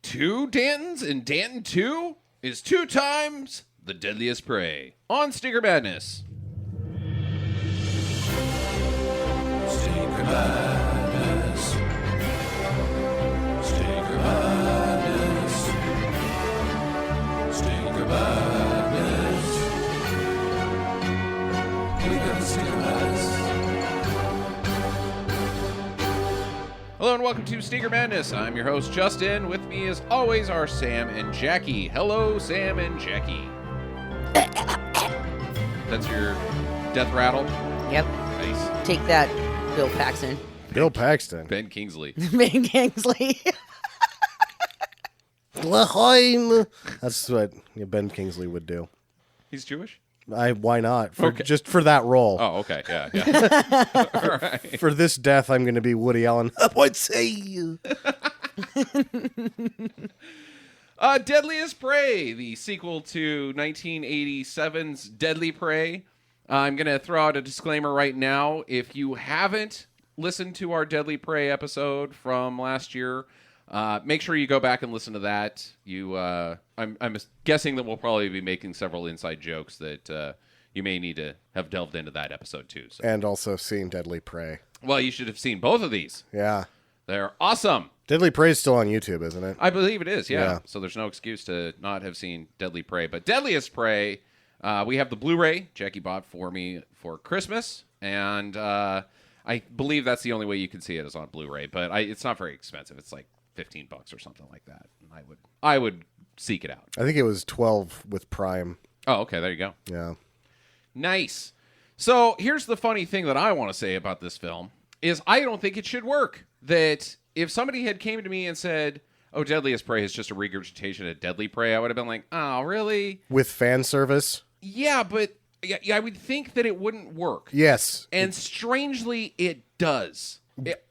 2 Dantons, and Danton 2 is 2 times the Deadliest Prey on Stinker Madness. Stinker Madness. Stinker Madness. Stinker Madness. We got Stinker Madness. Hello and welcome to Stinker Madness. I'm your host, Justin. With me, as always, are Sam and Jackie. Hello, Sam and Jackie. That's your death rattle? Yep. Nice. Take that, Bill Paxton. Bill Paxton. Ben Kingsley. Ben Kingsley. L'chaim. That's what Ben Kingsley would do. He's Jewish? Why not? Okay. Just for that role. Oh, okay. Yeah. All right. For this death, I'm going to be Woody Allen. I would say. Deadliest Prey, the sequel to 1987's Deadly Prey. I'm going to throw out a disclaimer right now. If you haven't listened to our Deadly Prey episode from last year, make sure you go back and listen to that. I'm guessing that we'll probably be making several inside jokes that you may need to have delved into that episode too. So. And also seen Deadly Prey. Well, you should have seen both of these. Yeah. They're awesome. Deadly Prey is still on YouTube, isn't it? I believe it is, yeah. Yeah. So there's no excuse to not have seen Deadly Prey. But Deadliest Prey, we have the Blu-ray Jackie bought for me for Christmas. And I believe that's the only way you can see it is on Blu-ray. But it's not very expensive. It's like $15 or something like that. And I would seek it out. I think it was 12 with Prime. Oh, okay. There you go. Yeah. Nice. So here's the funny thing that I want to say about this film is I don't think it should work. That if somebody had came to me and said, oh, Deadliest Prey is just a regurgitation of Deadly Prey, I would have been like, oh, really? With fan service? Yeah, but yeah, I would think that it wouldn't work. Yes. And strangely, it does.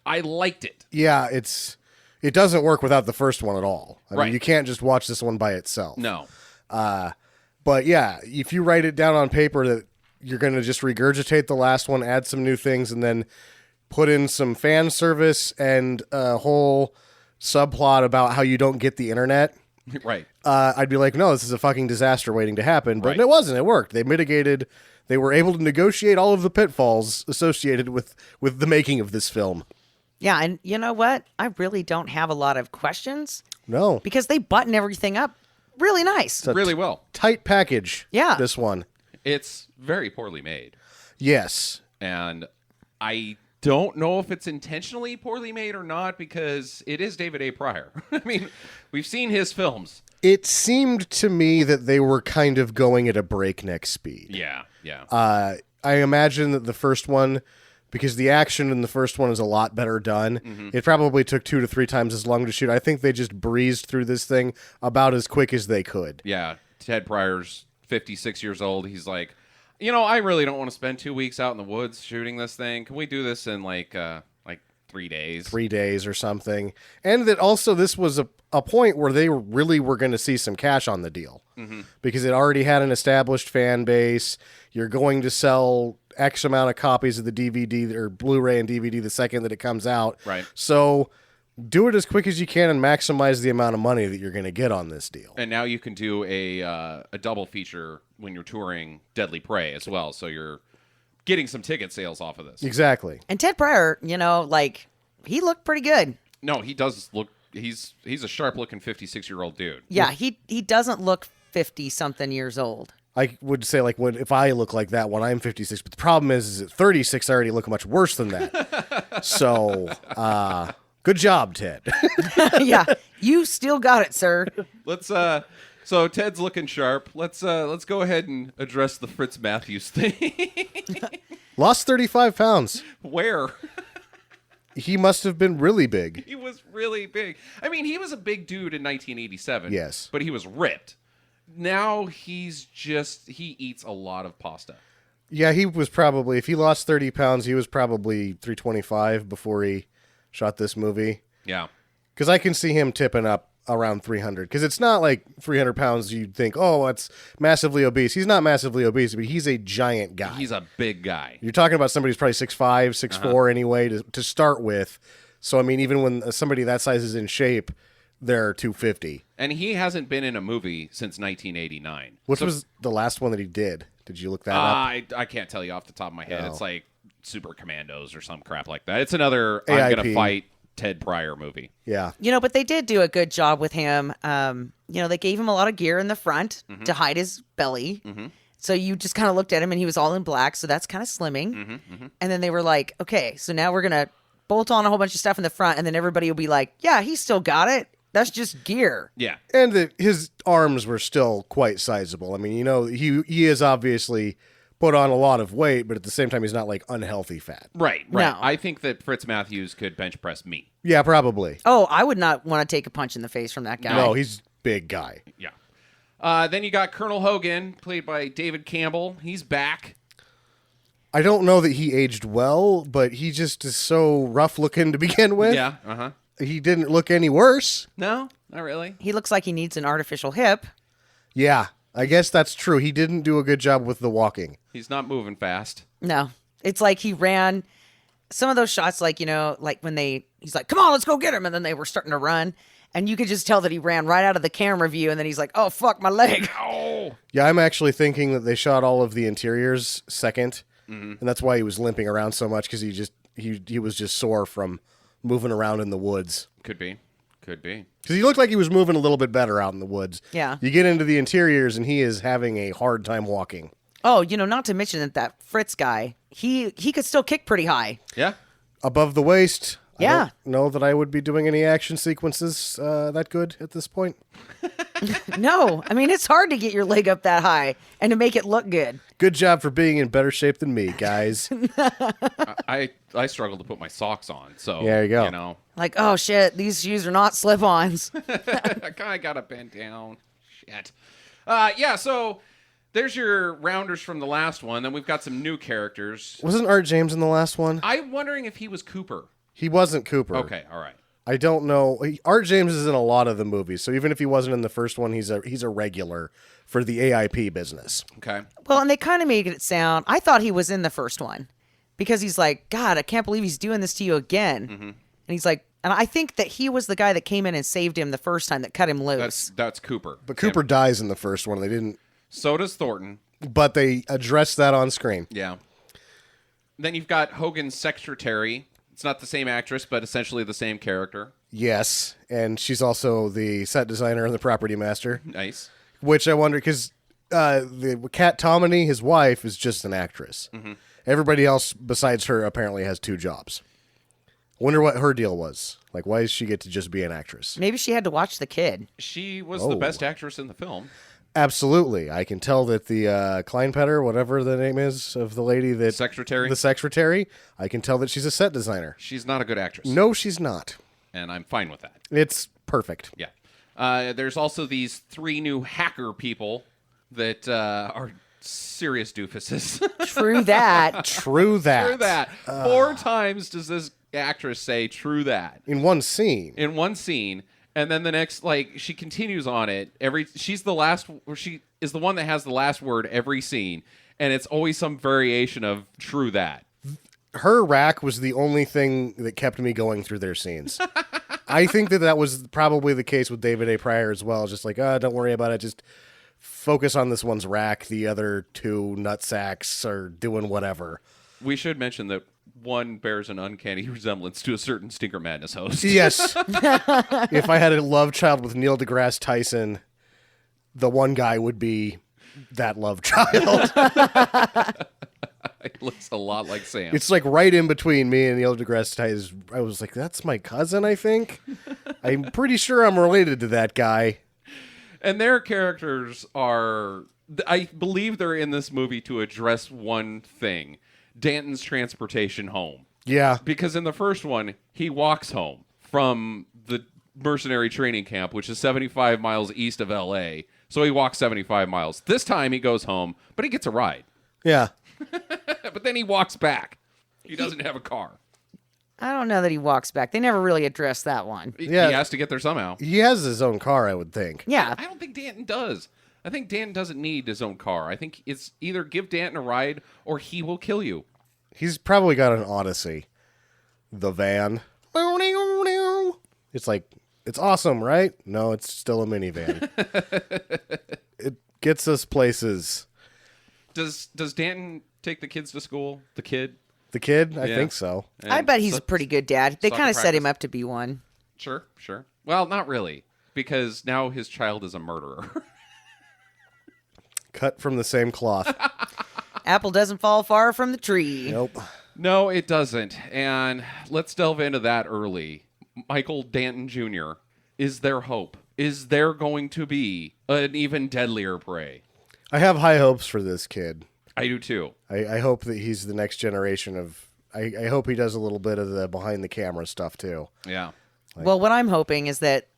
I liked it. Yeah, it doesn't work without the first one at all. I Right. mean, you can't just watch this one by itself. No. But yeah, if you write it down on paper that you're going to just regurgitate the last one, add some new things, and then put in some fan service and a whole subplot about how you don't get the internet, Right. I'd be like, no, this is a fucking disaster waiting to happen. But Right. it wasn't. It worked. They mitigated. They were able to negotiate all of the pitfalls associated with the making of this film. Yeah, and you know what? I really don't have a lot of questions No. because they button everything up really nice. It's a Really well. tight package. Yeah. This one. It's very poorly made. Yes. And I don't know if it's intentionally poorly made or not because it is David A. Pryor. I mean, we've seen his films. It seemed to me that they were kind of going at a breakneck speed. Yeah, yeah. I imagine that the first one, because the action in the first one is a lot better done, it probably took 2 to 3 times as long to shoot. I think they just breezed through this thing about as quick as they could. Yeah, Ted Pryor's 56 years old. He's like, I really don't want to spend 2 weeks out in the woods shooting this thing. Can we do this in like 3 days? 3 days or something. And that also this was a point where they really were going to see some cash on the deal. Because it already had an established fan base. You're going to sell X amount of copies of the DVD or Blu-ray and DVD the second that it comes out. Right. So do it as quick as you can and maximize the amount of money that you're going to get on this deal. And now you can do a double feature when you're touring Deadly Prey as well. So you're getting some ticket sales off of this. Exactly. And Ted Pryor, he looked pretty good. No, he does look. He's a sharp-looking 56-year-old dude. Yeah, he doesn't look 50-something years old. I would say, if I look like that when I'm 56, but the problem is at 36, I already look much worse than that. So, good job, Ted. Yeah, you still got it, sir. Let's so Ted's looking sharp. Let's go ahead and address the Fritz Matthews thing. Lost 35 pounds. Where? He must have been really big. He was really big. I mean, he was a big dude in 1987. Yes. But he was ripped. Now he eats a lot of pasta. Yeah, he was probably, if he lost 30 pounds, he was probably 325 before he shot this movie. Yeah. Because I can see him tipping up around 300. Because it's not like 300 pounds you'd think, oh, that's massively obese. He's not massively obese, but he's a giant guy. He's a big guy. You're talking about somebody who's probably 6'5", 6'4", anyway, to start with. So, I mean, even when somebody that size is in shape, their 250. And he hasn't been in a movie since 1989. Which was the last one that he did? Did you look that up? I can't tell you off the top of my head. No. It's like Super Commandos or some crap like that. It's another AIP. I'm going to fight Ted Pryor movie. Yeah. But they did do a good job with him. They gave him a lot of gear in the front to hide his belly. So you just kind of looked at him and he was all in black. So that's kind of slimming. And then they were like, okay, so now we're going to bolt on a whole bunch of stuff in the front. And then everybody will be like, yeah, he's still got it. That's just gear. Yeah. And his arms were still quite sizable. I mean, he is obviously put on a lot of weight, but at the same time, he's not like unhealthy fat. Right. No. I think that Fritz Matthews could bench press me. Yeah, probably. Oh, I would not want to take a punch in the face from that guy. No, he's big guy. Yeah. Then you got Colonel Hogan, played by David Campbell. He's back. I don't know that he aged well, but he just is so rough looking to begin with. Yeah. Uh-huh. He didn't look any worse. No, not really. He looks like he needs an artificial hip. Yeah, I guess that's true. He didn't do a good job with the walking. He's not moving fast. No, it's like he ran some of those shots, like when he's like, come on, let's go get him. And then they were starting to run. And you could just tell that he ran right out of the camera view. And then he's like, oh, fuck, my leg. Oh. Yeah, I'm actually thinking that they shot all of the interiors second. And that's why he was limping around so much, because he was just sore from moving around in the woods. Could be. Because he looked like he was moving a little bit better out in the woods. Yeah. You get into the interiors, and he is having a hard time walking. Oh, not to mention that Fritz guy, he could still kick pretty high. Yeah. Above the waist. Yeah. I don't know that I would be doing any action sequences that good at this point. No, I mean, it's hard to get your leg up that high and to make it look good. Good job for being in better shape than me, guys. I struggle to put my socks on, so There you go. Like, oh, shit, these shoes are not slip-ons. I kind of got to bend down. Shit. So there's your rounders from the last one. Then we've got some new characters. Wasn't Art James in the last one? I'm wondering if he was Cooper. He wasn't Cooper. Okay, all right. I don't know. Art James is in a lot of the movies, so even if he wasn't in the first one, he's a regular for the AIP business. Okay. Well, and they kind of made it sound, I thought he was in the first one because he's like, God, I can't believe he's doing this to you again. And he's like, and I think that he was the guy that came in and saved him the first time that cut him loose. That's Cooper. But Cooper dies in the first one. They didn't. So does Thornton. But they addressed that on screen. Yeah. Then you've got Hogan's secretary. It's not the same actress, but essentially the same character. Yes, and she's also the set designer and the property master. Nice. Which I wonder, because the Kat Tomini, his wife, is just an actress. Everybody else besides her apparently has two jobs. Wonder what her deal was. Like, why does she get to just be an actress? Maybe she had to watch the kid. She was the best actress in the film. Absolutely. I can tell that the Kleinpetter, whatever the name is of the lady that... Secretary. The secretary. I can tell that she's a set designer. She's not a good actress. No, she's not. And I'm fine with that. It's perfect. Yeah. There's also these 3 new hacker people that are serious doofuses. True that. True that. True that. 4 times does this actress say true that. In one scene. In one scene. And then the next, she continues on it. She's the last, or she is the one that has the last word every scene. And it's always some variation of true that. Her rack was the only thing that kept me going through their scenes. I think that was probably the case with David A. Pryor as well. Just like, don't worry about it. Just focus on this one's rack. The other 2 nutsacks are doing whatever. We should mention that one bears an uncanny resemblance to a certain Stinker Madness host. Yes. If I had a love child with Neil deGrasse Tyson, the one guy would be that love child. It looks a lot like Sam. It's like right in between me and Neil deGrasse Tyson. I was like, that's my cousin, I think. I'm pretty sure I'm related to that guy. And their characters are, I believe they're in this movie to address one thing. Danton's transportation home. Yeah. Because in the first one, he walks home from the mercenary training camp, which is 75 miles east of L.A., so he walks 75 miles. This time he goes home, but he gets a ride. Yeah. But then he walks back. He doesn't have a car. I don't know that he walks back. They never really addressed that one. Yeah. He has to get there somehow. He has his own car, I would think. Yeah. I don't think Danton does. I think Danton doesn't need his own car. I think it's either give Danton a ride or he will kill you. He's probably got an Odyssey. The van. It's like It's awesome, right? No, it's still a minivan. It gets us places. Does Danton take the kids to school? The kid? The kid? I Yeah. think so. I bet he's a pretty good dad. They soccer kind of set him practice. up to be one. Sure. Well, not really, because now his child is a murderer. Cut from the same cloth. Apple doesn't fall far from the tree. Nope. No, it doesn't. And let's delve into that early. Michael Danton Jr., is there hope? Is there going to be an even deadlier prey? I have high hopes for this kid. I do too. I hope that he's the next generation of... I hope he does a little bit of the behind-the-camera stuff, too. Yeah. Well, what I'm hoping is that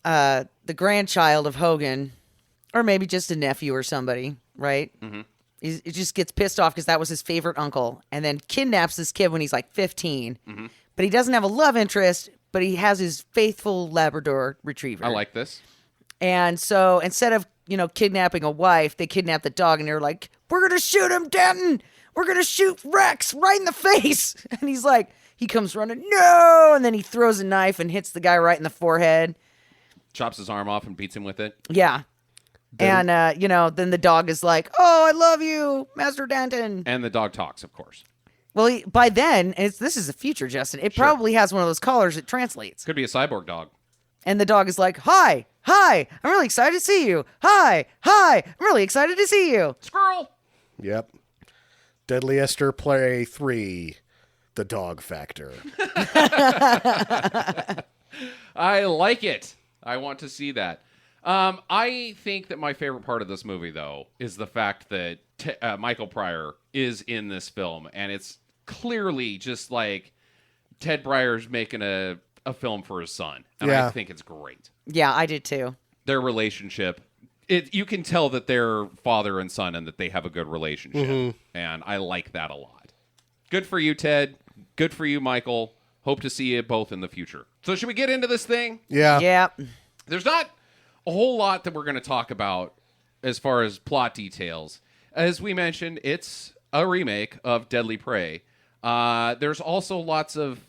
the grandchild of Hogan, or maybe just a nephew or somebody, right? Mm-hmm. It just gets pissed off because that was his favorite uncle, and then kidnaps this kid when he's like 15. Mm-hmm. But he doesn't have a love interest, but he has his faithful Labrador retriever. I like this. And so instead of, kidnapping a wife, they kidnap the dog, and they're like, "We're going to shoot him, Danton! We're going to shoot Rex right in the face!" And he's like, he comes running, "No!" And then he throws a knife and hits the guy right in the forehead. Chops his arm off and beats him with it. Yeah. And, then the dog is like, "Oh, I love you, Master Danton." And the dog talks, of course. Well, by then, this is the future, Justin. It probably has one of those collars that translates. Could be a cyborg dog. And the dog is like, "Hi, I'm really excited to see you. Hi, I'm really excited to see you." Squirrel! Yep. Deadliest Prey 3, The Dog Factor. I like it. I want to see that. I think that my favorite part of this movie, though, is the fact that Michael Pryor is in this film, and it's clearly just like Ted Breyer's making a film for his son, and Yeah. I think it's great. Yeah, I did too. Their relationship, you can tell that they're father and son and that they have a good relationship, and I like that a lot. Good for you, Ted. Good for you, Michael. Hope to see you both in the future. So should we get into this thing? Yeah. Yeah. There's not a whole lot that we're going to talk about as far as plot details. As we mentioned, it's a remake of Deadly Prey. There's also lots of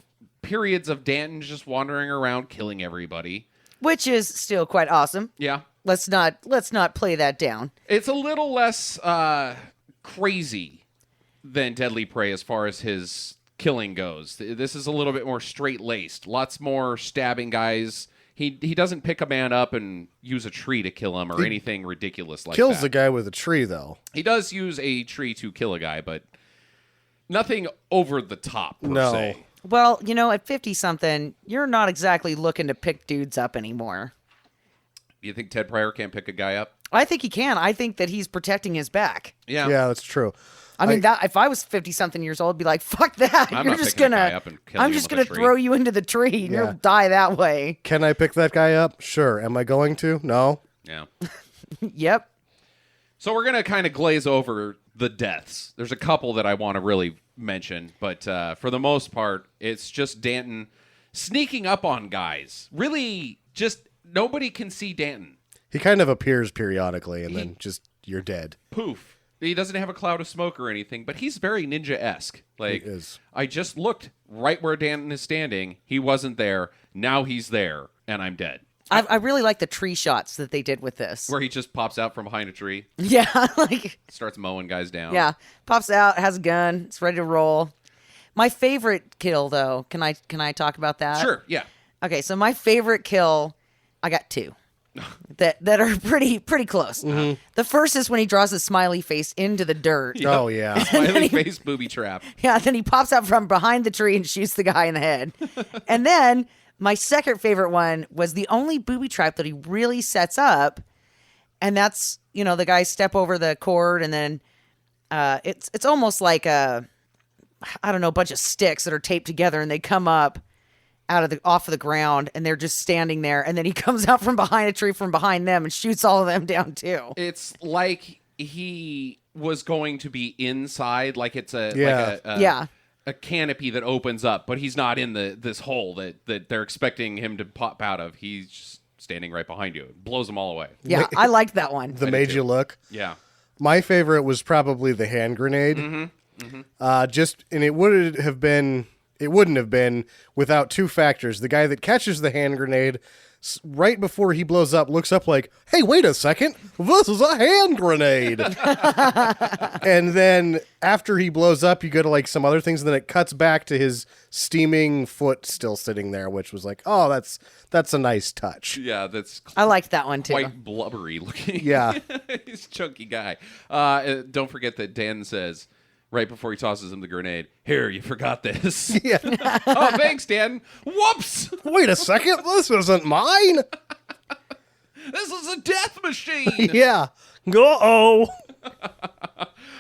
periods of Danton just wandering around killing everybody. Which is still quite awesome. Yeah. Let's not play that down. It's a little less crazy than Deadly Prey as far as his killing goes. This is a little bit more straight-laced. Lots more stabbing guys. He doesn't pick a man up and use a tree to kill him or anything ridiculous like that. Kills the guy with a tree, though. He does use a tree to kill a guy, but nothing over the top, per No. se. Well, at 50-something, you're not exactly looking to pick dudes up anymore. You think Ted Pryor can't pick a guy up? I think he can. I think that he's protecting his back. Yeah. Yeah, that's true. I mean, that if I was 50-something years old, I'd be like, "Fuck that! I'm You're not just picking a gonna, guy up and killing I'm him just with a gonna tree." throw you into the tree, and Yeah. you'll die that way." Can I pick that guy up? Sure. Am I going to? No. Yeah. Yep. So we're going to kind of glaze over the deaths. There's a couple that I want to really mention, but for the most part, it's just Danton sneaking up on guys. Really, just nobody can see Danton. He kind of appears periodically, and then just, you're dead. Poof. He doesn't have a cloud of smoke or anything, but he's very ninja-esque. Like, He is. I just looked right where Danton is standing. He wasn't there. Now he's there, and I'm dead. I really like the tree shots that they did with this. Where he just pops out from behind a tree, Yeah, starts mowing guys down. yeah, pops out, has a gun, it's ready to roll. My favorite kill, though, can I talk about that? Sure, yeah. Okay, so my favorite kill, I got two that are pretty close. The first is when he draws a smiley face into the dirt. Oh, yeah. Smiley face booby trap. Yeah, then he pops out from behind the tree and shoots the guy in the head. And then my second favorite one was the only booby trap that he really sets up, and that's the guys step over the cord, and then it's almost like a bunch of sticks that are taped together, and they come up off of the ground, and they're just standing there, and then he comes out from behind a tree from behind them and shoots all of them down too. It's like he was going to be inside, like it's Yeah. a canopy that opens up, but he's not in this hole that they're expecting him to pop out of. He's just standing right behind you. It blows them all away. Yeah, I liked that one. The made you look. Yeah. My favorite was probably the hand grenade. And it would have been It wouldn't have been without two factors. The guy that catches the hand grenade right before he blows up looks up like, hey, wait a second, this is a hand grenade. And then after he blows up, you go to like some other things, and then it cuts back to his steaming foot still sitting there, which was like, oh, that's a nice touch. Yeah, that's I liked that one too. quite blubbery looking. Yeah. He's a chunky guy. Don't forget that Dan says, right before he tosses him the grenade, here, you forgot this. Yeah. Oh, thanks, Dan. Whoops! Wait a second, this isn't mine. This is a death machine! Yeah. Uh-oh.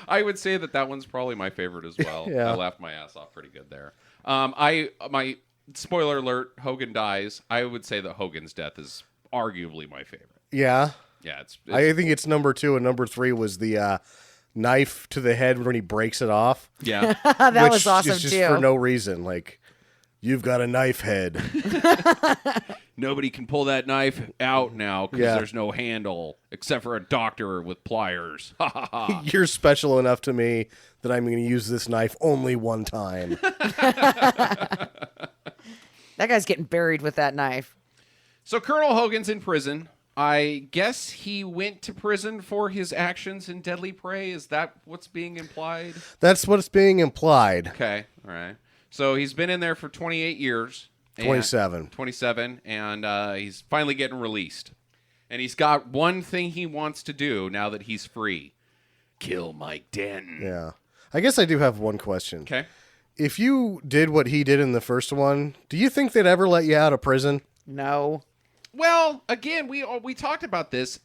I would say that one's probably my favorite as well. Yeah. I laughed my ass off pretty good there. My spoiler alert, Hogan dies. I would say that Hogan's death is arguably my favorite. Yeah. Yeah, it's I think it's number 2, and number 3 was the knife to the head when he breaks it off. yeah. That which was awesome is just too. for no reason. Like, you've got a knife head. Nobody can pull that knife out now because Yeah. there's no handle except for a doctor with pliers. Ha ha ha. You're special enough to me that I'm going to use this knife only one time. That guy's getting buried with that knife. So Colonel Hogan's in prison. I guess he went to prison for his actions in Deadly Prey. Is that what's being implied? That's what's being implied. Okay, all right. So he's been in there for 28 years. 27. 27, and he's finally getting released. And he's got one thing he wants to do now that he's free. Kill Mike Danton. Yeah. I guess I do have one question. Okay. If you did what he did in the first one, do you think they'd ever let you out of prison? No. Well, again, we talked about this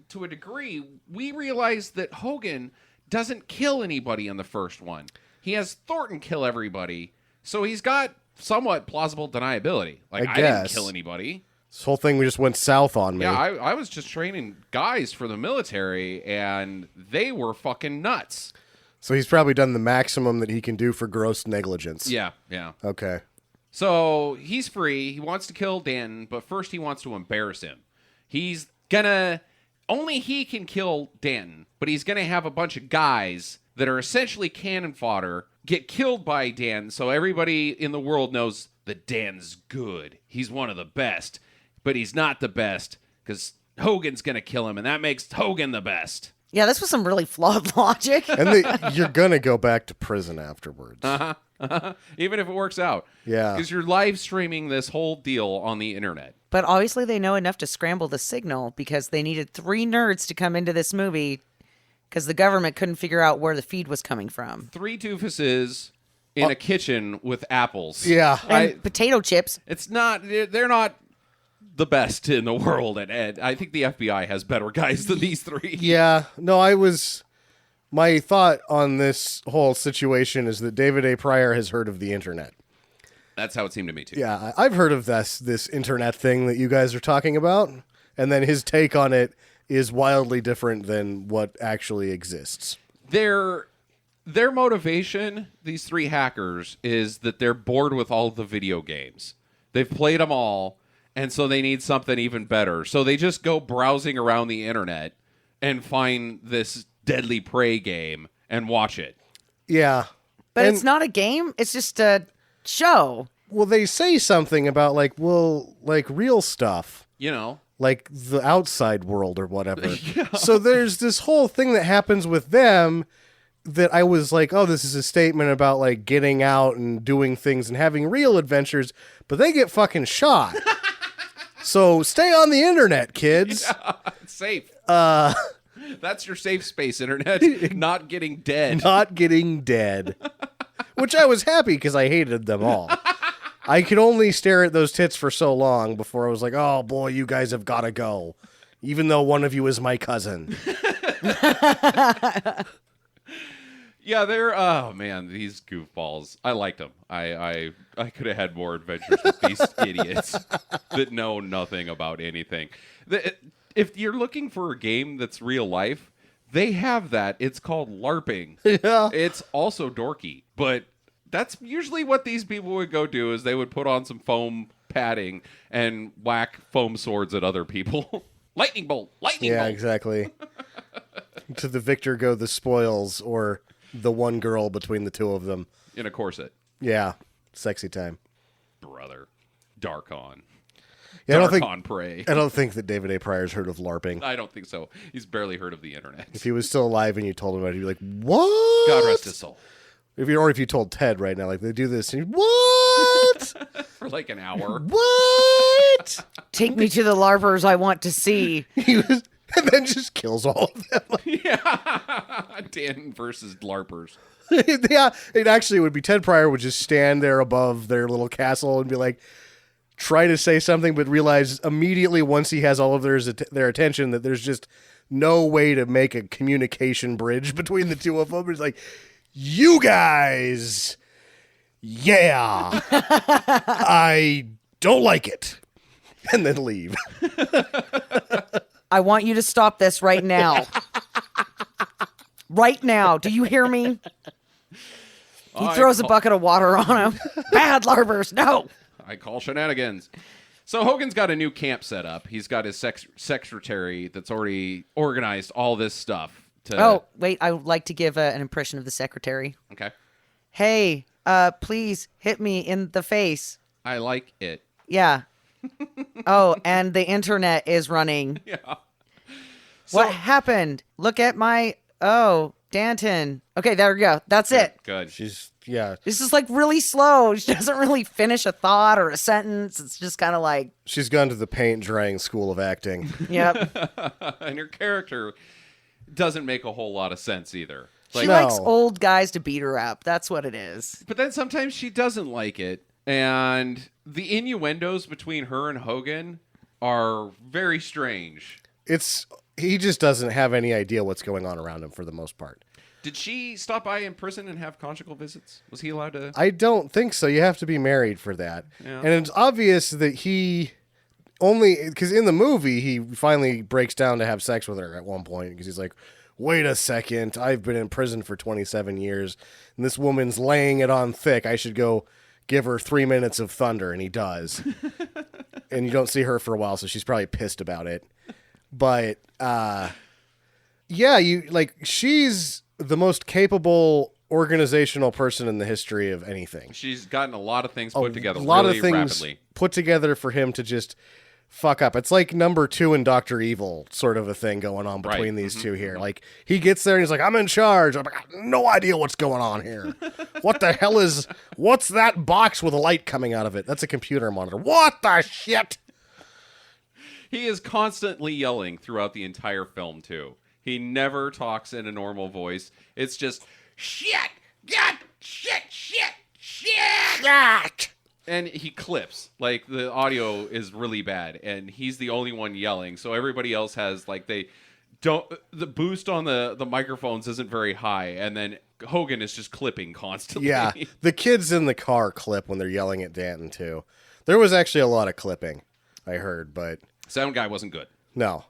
to a degree. We realized that Hogan doesn't kill anybody in the first one. He has Thornton kill everybody, so he's got somewhat plausible deniability. Like, I didn't guess. kill anybody. This whole thing just went south on me. Yeah, I was just training guys for the military, and they were fucking nuts. So he's probably done the maximum that he can do for gross negligence. Yeah, yeah. Okay. So he's free. He wants to kill Danton, but first he wants to embarrass him. He's gonna... Only he can kill Danton, but he's gonna have a bunch of guys that are essentially cannon fodder get killed by Dan, so everybody in the world knows that Dan's good. He's one of the best, but he's not the best because Hogan's gonna kill him, and that makes Hogan the best. Yeah, this was some really flawed logic. And you're going to go back to prison afterwards. Even if it works out. Yeah. Because you're live streaming this whole deal on the internet. But obviously they know enough to scramble the signal because they needed 3 nerds to come into this movie because the government couldn't figure out where the feed was coming from. 3 doofuses in a kitchen with apples. Yeah. And potato chips. It's not, they're not the best in the world. And I think the FBI has better guys than these 3. Yeah. No, my thought on this whole situation is that David A. Pryor has heard of the internet. That's how it seemed to me, too. Yeah, I've heard of this internet thing that you guys are talking about, and then his take on it is wildly different than what actually exists. Their motivation, these 3 hackers, is that they're bored with all the video games. They've played them all, and so they need something even better. So they just go browsing around the internet and find this Deadly Prey game and watch it. Yeah. But And- it's not a game. It's just a show. Well, they say something about like real stuff. You know, Like the outside world or whatever. So there's this whole thing that happens with them that I was like, oh, this is a statement about like getting out and doing things and having real adventures, but they get fucking shot. So stay on the internet, kids. it's safe. That's your safe space, internet. Not getting dead. Not getting dead. Which I was happy because I hated them all. I could only stare at those tits for so long before I was like, oh boy, you guys have got to go. Even though one of you is my cousin. Yeah, they're oh man, these goofballs. I liked them. I could have had more adventures with these idiots that know nothing about anything. If you're looking for a game that's real life, they have that. It's called LARPing. Yeah. It's also dorky, but that's usually what these people would go do is they would put on some foam padding and whack foam swords at other people. Lightning bolt, lightning Yeah, bolt. exactly. To the victor go the spoils, or the one girl between the two of them. In a corset. Yeah. Sexy time. Brother. Darkon. Yeah, Darkon Prey. I don't think that David A. Pryor's heard of LARPing. I don't think so. He's barely heard of the internet. If he was still alive and you told him about it, he'd be like, "What?" God rest his soul. If you told Ted right now, like they do this, and what? For like an hour. What? Take me to the larpers I want to see. And then just kills all of them. Yeah. Danton versus LARPers. Yeah, it actually would be Ted Pryor would just stand there above their little castle and be like, try to say something, but realize immediately once he has all of their attention that there's just no way to make a communication bridge between the two of them. It's like, you guys, yeah, I don't like it. And then leave. I want you to stop this right now. Right now. Do you hear me? He throws a bucket of water on him. Bad larpers. No. I call shenanigans. So Hogan's got a new camp set up. He's got his secretary that's already organized all this stuff. Oh, wait. I would like to give an impression of the secretary. Okay. Hey, please hit me in the face. I like it. Yeah. Oh, and the internet is running. Yeah. What happened? Look at my... Oh, Danton. Okay, there we go. That's it. Good. Yeah. This is like really slow. She doesn't really finish a thought or a sentence. It's just kind of like... She's gone to the paint drying school of acting. Yep. And her character doesn't make a whole lot of sense either. She No. likes old guys to beat her up. That's what it is. But then sometimes she doesn't like it. And the innuendos between her and Hogan are very strange. He just doesn't have any idea what's going on around him for the most part. Did she stop by in prison and have conjugal visits? Was he allowed to? I don't think so. You have to be married for that. Yeah. And it's obvious that he only, because in the movie, he finally breaks down to have sex with her at one point because he's like, wait a second, I've been in prison for 27 years and this woman's laying it on thick. I should go give her 3 minutes of thunder. And he does. And you don't see her for a while, so she's probably pissed about it. But, yeah, she's the most capable organizational person in the history of anything. She's gotten a lot of things put together A lot really of things rapidly. put together for him to just fuck up. It's like number 2 and Dr. Evil sort of a thing going on between these two here. Like, he gets there and he's like, I'm in charge. I'm like, I have no idea what's going on here. What the hell what's that box with a light coming out of it? That's a computer monitor. What the shit? He is constantly yelling throughout the entire film, too. He never talks in a normal voice. It's just, shit, God, shit, shit. And he clips. Like, the audio is really bad, and he's the only one yelling. So everybody else has, like, the boost on the microphones isn't very high, and then Hogan is just clipping constantly. Yeah, the kids in the car clip when they're yelling at Danton, too. There was actually a lot of clipping, I heard, but... Sound guy wasn't good. No.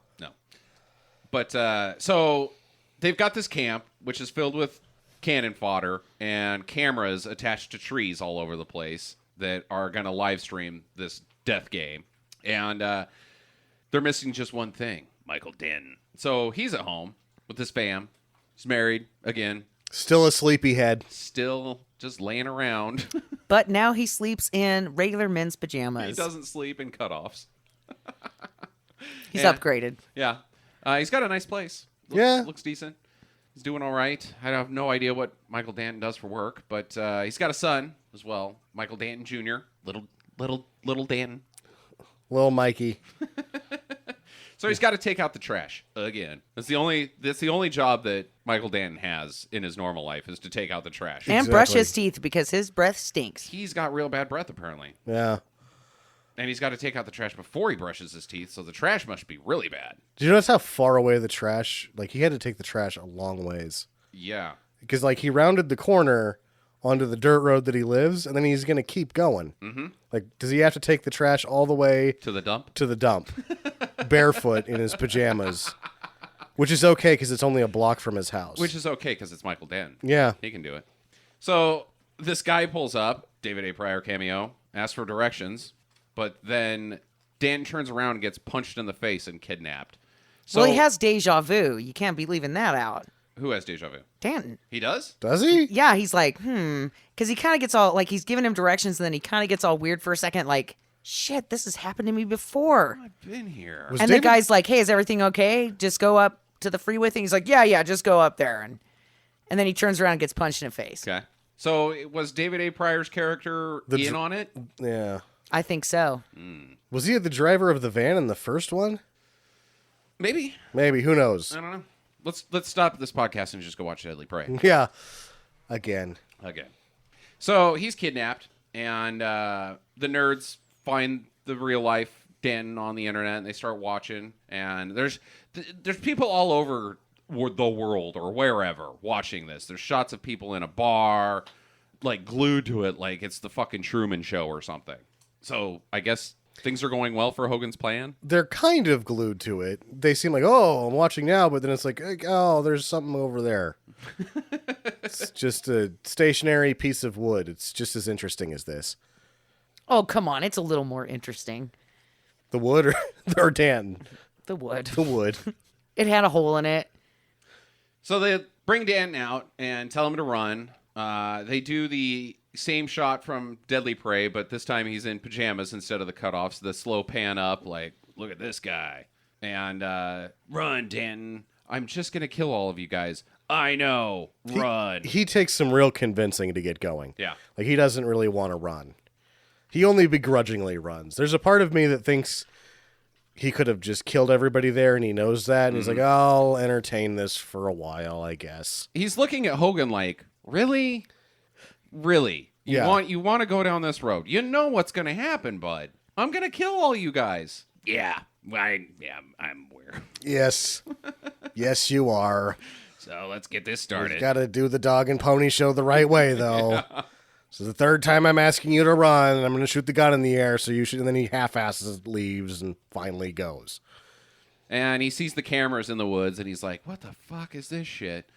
But, so they've got this camp, which is filled with cannon fodder and cameras attached to trees all over the place that are going to live stream this death game. And they're missing just one thing, Michael Danton. So he's at home with his fam. He's married, again. Still a sleepyhead. Still just laying around. But now he sleeps in regular men's pajamas. He doesn't sleep in cutoffs. He's Yeah. upgraded. Yeah. He's got a nice place. Looks decent. He's doing all right. I have no idea what Michael Danton does for work, but he's got a son as well, Michael Danton Jr., little Danton. Little Mikey. So he's got to take out the trash again. That's the only job that Michael Danton has in his normal life is to take out the trash. And brush his teeth because his breath stinks. He's got real bad breath apparently. Yeah. And he's got to take out the trash before he brushes his teeth, so the trash must be really bad. Did you notice how far away the trash, like he had to take the trash a long ways. Yeah. Because like he rounded the corner onto the dirt road that he lives, and then he's going to keep going. Mm-hmm. Like, does he have to take the trash all the way To the dump? to the dump, barefoot in his pajamas, which is okay because it's only a block from his house. Which is okay because it's Michael Danton. Yeah. He can do it. So this guy pulls up, David A. Pryor cameo, asks for directions, but then Dan turns around and gets punched in the face and kidnapped. So Well, he has deja vu. You can't be leaving that out. Who has deja vu? Danton. He does? Does he? Yeah, he's like, because he kind of gets all, like, he's giving him directions, and then he kind of gets all weird for a second, like, shit, this has happened to me before. I've been here. Was And David- the guy's like, hey, is everything okay? Just go up to the freeway thing. He's like, yeah, just go up there. And then he turns around and gets punched in the face. Okay. So was David A. Pryor's character in on it? Yeah. I think so. Was he the driver of the van in the first one? Maybe. Maybe. Who knows? I don't know. Let's stop this podcast and just go watch Deadly Prey. Yeah. Again. Okay. So he's kidnapped, and the nerds find the real life Danton on the internet, and they start watching. And there's people all over the world or wherever watching this. There's shots of people in a bar, like glued to it, like it's the fucking Truman Show or something. So I guess things are going well for Hogan's plan. They're kind of glued to it. They seem like, oh, I'm watching now, but then it's like, oh, there's something over there. It's just a stationary piece of wood. It's just as interesting as this. Oh, come on. It's a little more interesting. The wood or Danton? The wood. The wood. It had a hole in it. So they bring Danton out and tell him to run. They do the same shot from Deadly Prey, but this time he's in pajamas instead of the cutoffs. The slow pan up, like, look at this guy. And run, Danton. I'm just going to kill all of you guys. I know. Run. He takes some real convincing to get going. Yeah. Like, he doesn't really want to run. He only begrudgingly runs. There's a part of me that thinks he could have just killed everybody there, and he knows that. And he's like, I'll entertain this for a while, I guess. He's looking at Hogan like, really? Really? You Yeah. want to go down this road? You know what's going to happen, bud. I'm going to kill all you guys. Yeah. I'm aware. Yes. Yes, you are. So let's get this You started. got to do the dog and pony show the right way, though. So the third time I'm asking you to run, and I'm going to shoot the gun in the air, so you should. And then he half-asses, leaves, and finally goes. And he sees the cameras in the woods, and he's like, what the fuck is this shit?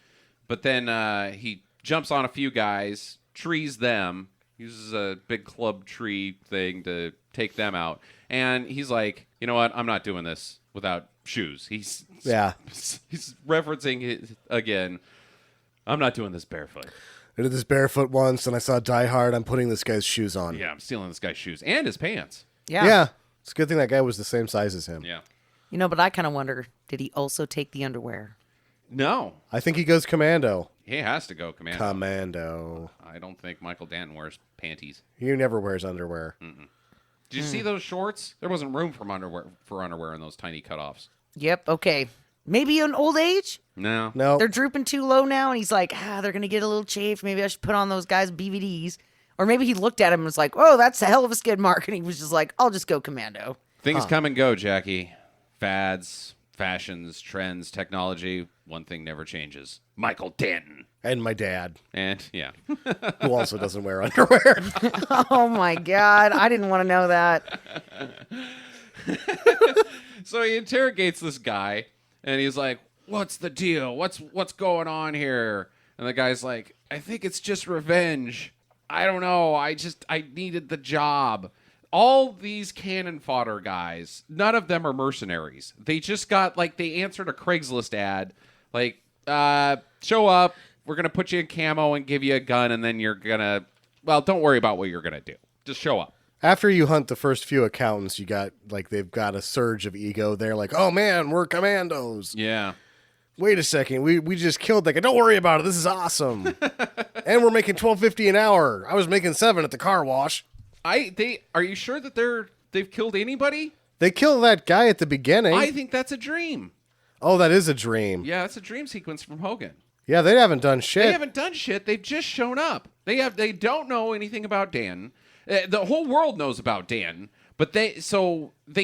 But then he jumps on a few guys, trees them, uses a big club tree thing to take them out. And he's like, you know what? I'm not doing this without shoes. He's referencing it again. I'm not doing this barefoot. I did this barefoot once, and I saw Die Hard. I'm putting this guy's shoes on. Yeah, I'm stealing this guy's shoes and his pants. Yeah. It's a good thing that guy was the same size as him. Yeah. You know, but I kind of wonder, did he also take the underwear? No, I think he goes commando. he has to go commando. Commando. I don't think Michael Danton wears panties. He never wears underwear. Did you see those shorts? There wasn't room for underwear in those tiny cutoffs. Yep. Okay. Maybe an old age? No. No. They're drooping too low now, and he's like, they're going to get a little chafed. Maybe I should put on those guys' BVDs. Or maybe he looked at him and was like, oh, that's a hell of a skid mark. And he was just like, I'll just go commando. Things come and go, Jackie. Fads, fashions, trends, technology. One thing never changes. Michael Danton. And my dad, And, yeah. who also doesn't wear underwear. Oh, my God. I didn't want to know that. So he interrogates this guy, and he's like, what's the deal? What's going on here? And the guy's like, I think it's just revenge. I don't know. I needed the job. All these cannon fodder guys, none of them are mercenaries. They just got, like, they answered a Craigslist ad. Like, show up. We're going to put you in camo and give you a gun, and then you're going to, well, don't worry about what you're going to do. Just show up. After you hunt the first few accountants, you got, like, they've got a surge of ego. They're like, oh, man, we're commandos. Yeah. Wait a second. We just killed that guy. Don't worry about it. This is awesome. And we're making $12.50 an hour. I was making $7 at the car wash. Are you sure that they've killed anybody? They killed that guy at the beginning. I think that's a dream. Oh, that is a dream. Yeah, it's a dream sequence from Hogan. Yeah, they haven't done shit. They haven't done shit. They've just shown up. They don't know anything about Dan. The whole world knows about Dan, but they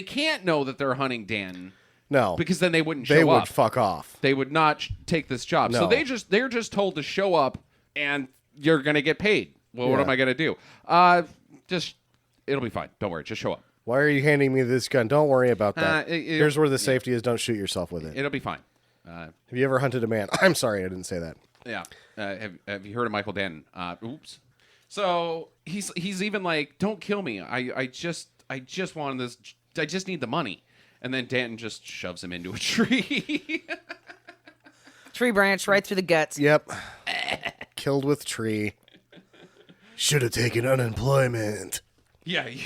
can't know that they're hunting Dan. No, Because then they wouldn't show they up. would fuck off. They would not take this job. So No. they're just told to show up and you're going to get paid. Well, what Yeah. am I going to do? It'll be fine. Don't worry. Just show up. Why are you handing me this gun? Don't worry about that. it- Here's where the safety is. Don't shoot yourself with it. It'll be fine. Have you ever hunted a man? I'm sorry, I didn't say that. Yeah. Have you heard of Michael Danton? Oops. So he's even like, don't kill me. I just wanted this. I just need the money. And then Danton just shoves him into a tree. Tree branch right through the guts. Yep. Killed with tree. Should have taken unemployment. Yeah. He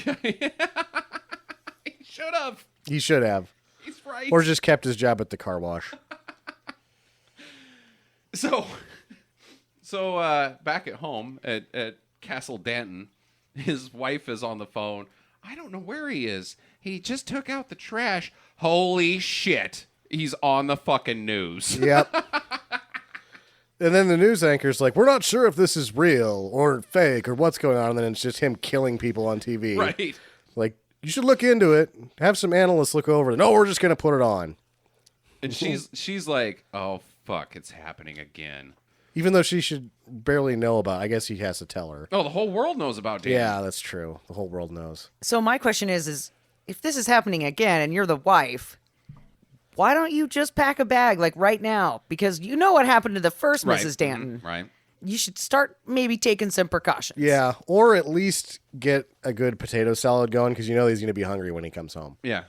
should have. He should have. He's right. Or just kept his job at the car wash. So back at home at Castle Danton, his wife is on the phone. I don't know where he is. He just took out the trash. Holy shit. He's on the fucking news. Yep. And then the news anchor's like, we're not sure if this is real or fake or what's going on. And then it's just him killing people on TV. Right. Like, you should look into it. Have some analysts look over it. No, we're just going to put it on. And she's like, oh, fuck, it's happening again. Even though she should barely know about it. I guess he has to tell her. Oh, the whole world knows about Dan. Yeah, that's true. The whole world knows. So my question is if this is happening again and you're the wife, why don't you just pack a bag like right now? Because you know what happened to the first Right. Mrs. Danton. Mm-hmm. Right. You should start maybe taking some precautions. Yeah, or at least get a good potato salad going because you know he's going to be hungry when he comes home. Yeah.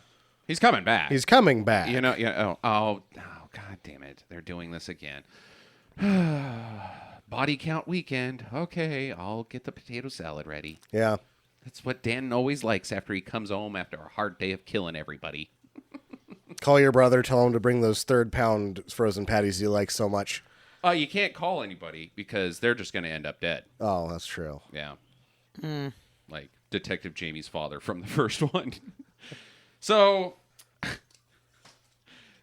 He's coming back. He's coming back. You know, yeah. Oh, God damn it. They're doing this again. Body count weekend. Okay, I'll get the potato salad ready. Yeah. That's what Dan always likes after he comes home after a hard day of killing everybody. Call your brother, tell him to bring those 3rd pound frozen patties you like so much. You can't call anybody because they're just going to end up dead. Oh, that's true. Yeah. Like Detective Jamie's father from the first one. So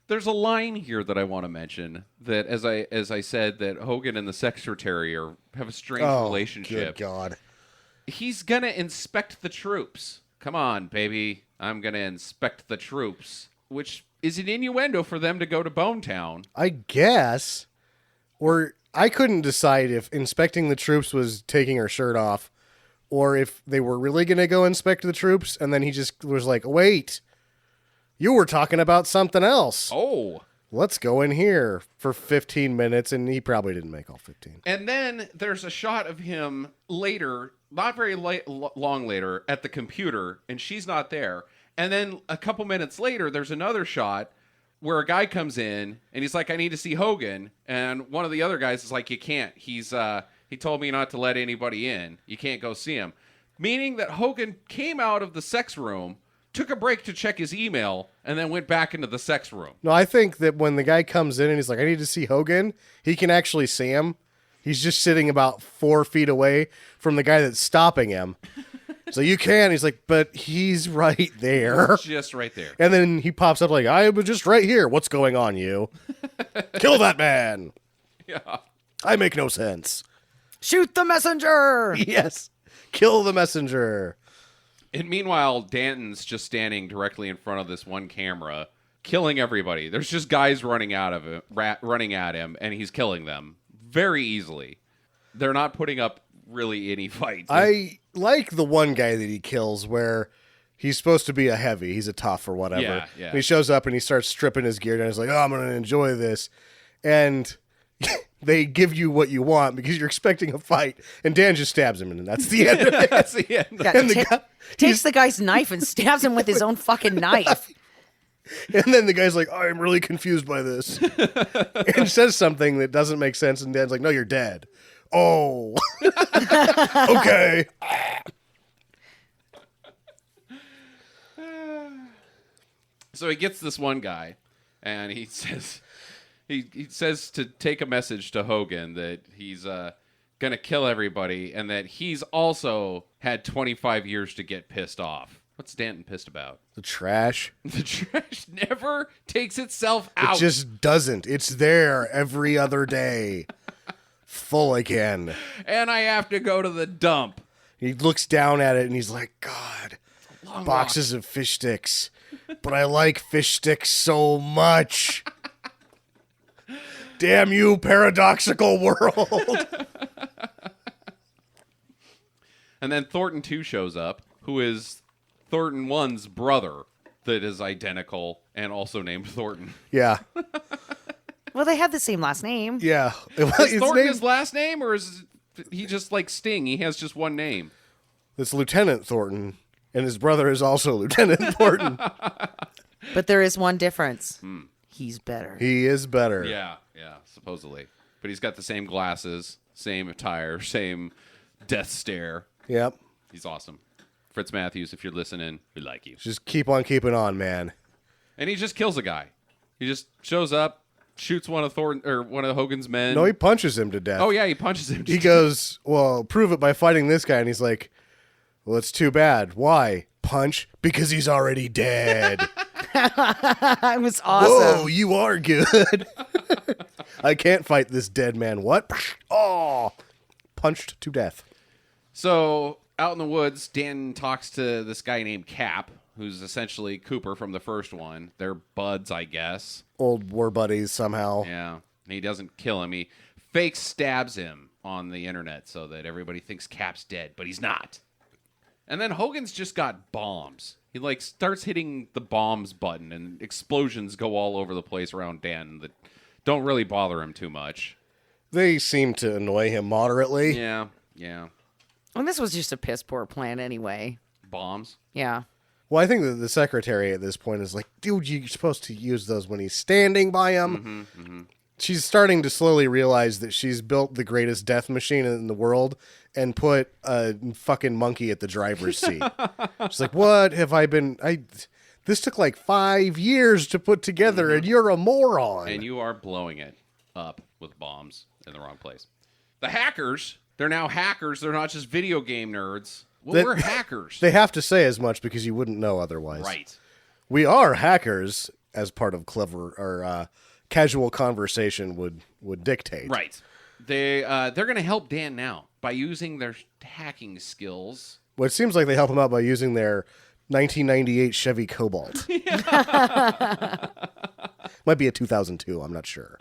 there's a line here that I want to mention that as I said that Hogan and the sexretary have a strange relationship. Good God. He's going to inspect the troops. Come on, baby. I'm going to inspect the troops, which is an innuendo for them to go to Bone Town. I guess. Or I couldn't decide if inspecting the troops was taking her shirt off or if they were really going to go inspect the troops. And then he just was like, wait, you were talking about something else. Oh. Let's go in here for 15 minutes. And he probably didn't make all 15. And then there's a shot of him later, not very long later, at the computer, and she's not there. And then a couple minutes later, there's another shot where a guy comes in, and he's like, I need to see Hogan. And one of the other guys is like, you can't. He told me not to let anybody in. You can't go see him. Meaning that Hogan came out of the sex room, took a break to check his email, and then went back into the sex room. No, I think that when the guy comes in and he's like, I need to see Hogan, he can actually see him. He's just sitting about 4 feet away from the guy that's stopping him. So you can. He's like, but he's right there. Just right there. And then he pops up like, I was just right here. What's going on, you? Kill that man. Yeah. I make no sense. Shoot the messenger! Yes. Kill the messenger. And meanwhile, Danton's just standing directly in front of this one camera, killing everybody. There's just guys running at him, and he's killing them very easily. They're not putting up really any fights. I like the one guy that he kills where he's supposed to be a heavy. He's a tough or whatever. Yeah. And he shows up and he starts stripping his gear down. He's like, oh, I'm going to enjoy this. And they give you what you want because you're expecting a fight. And Dan just stabs him, and that's the end of it. That's the end. Yeah, And the guy, takes the guy's knife and stabs him with his own fucking knife. and then the guy's like, I'm really confused by this. And says something that doesn't make sense. And Dan's like, no, you're dead. Oh, okay. So he gets this one guy, and he says he says to take a message to Hogan that he's gonna kill everybody, and that he's also had 25 years to get pissed off. What's Danton pissed about? The trash. The trash never takes itself It out. just doesn't. It's there every other day. Full again. And I have to go to the dump. He looks down at it and he's like, God, Long boxes of fish sticks. But I like fish sticks so much. Damn you, paradoxical world. And then Thornton 2 shows up, who is Thornton 1's brother that is identical and also named Thornton. Yeah. Well, they have the same last name. Yeah. Is It's Thornton named- his last name, or is he just like Sting? He has just one name. It's Lieutenant Thornton, and his brother is also Lieutenant Thornton. But there is one difference. he's better. He is better. Yeah, supposedly. But he's got the same glasses, same attire, same death stare. Yep. He's awesome. Fritz Matthews, if you're listening, we like you. Just keep on keeping on, man. And he just kills a guy. He just shows up, shoots one of Thornton or one of Hogan's men. No, he punches him to death. Oh yeah, he punches him. He goes, well, prove it by fighting this guy. And he's like, well, it's too bad. Why? Punch? Because he's already dead. It was awesome. Whoa, you are good. I can't fight this dead man. What? Oh, punched to death. So out in the woods, Dan talks to this guy named Cap, who's essentially Cooper from the first one. They're buds, I guess. Old war buddies somehow. Yeah. He doesn't kill him. He fake stabs him on the internet so that everybody thinks Cap's dead, but he's not. And then Hogan's just got bombs. He like starts hitting the bombs button and explosions go all over the place around Dan that don't really bother him too much. They seem to annoy him moderately. Yeah. And this was just a piss poor plan anyway. Bombs. Yeah. Well, I think that the secretary at this point is like, dude, you're supposed to use those when he's standing by him. She's starting to slowly realize that she's built the greatest death machine in the world and put a fucking monkey at the driver's seat. She's like, what have I been... This took like 5 years to put together, and you're a moron. And you are blowing it up with bombs in the wrong place. The hackers, they're now hackers. They're not just video game nerds. Well, we're hackers. They have to say as much because you wouldn't know otherwise. Right. We are hackers, as part of clever or casual conversation would dictate. Right. They're going to help Dan now by using their hacking skills. Well, it seems like they help him out by using their 1998 Chevy Cobalt. Might be a 2002. I'm not sure.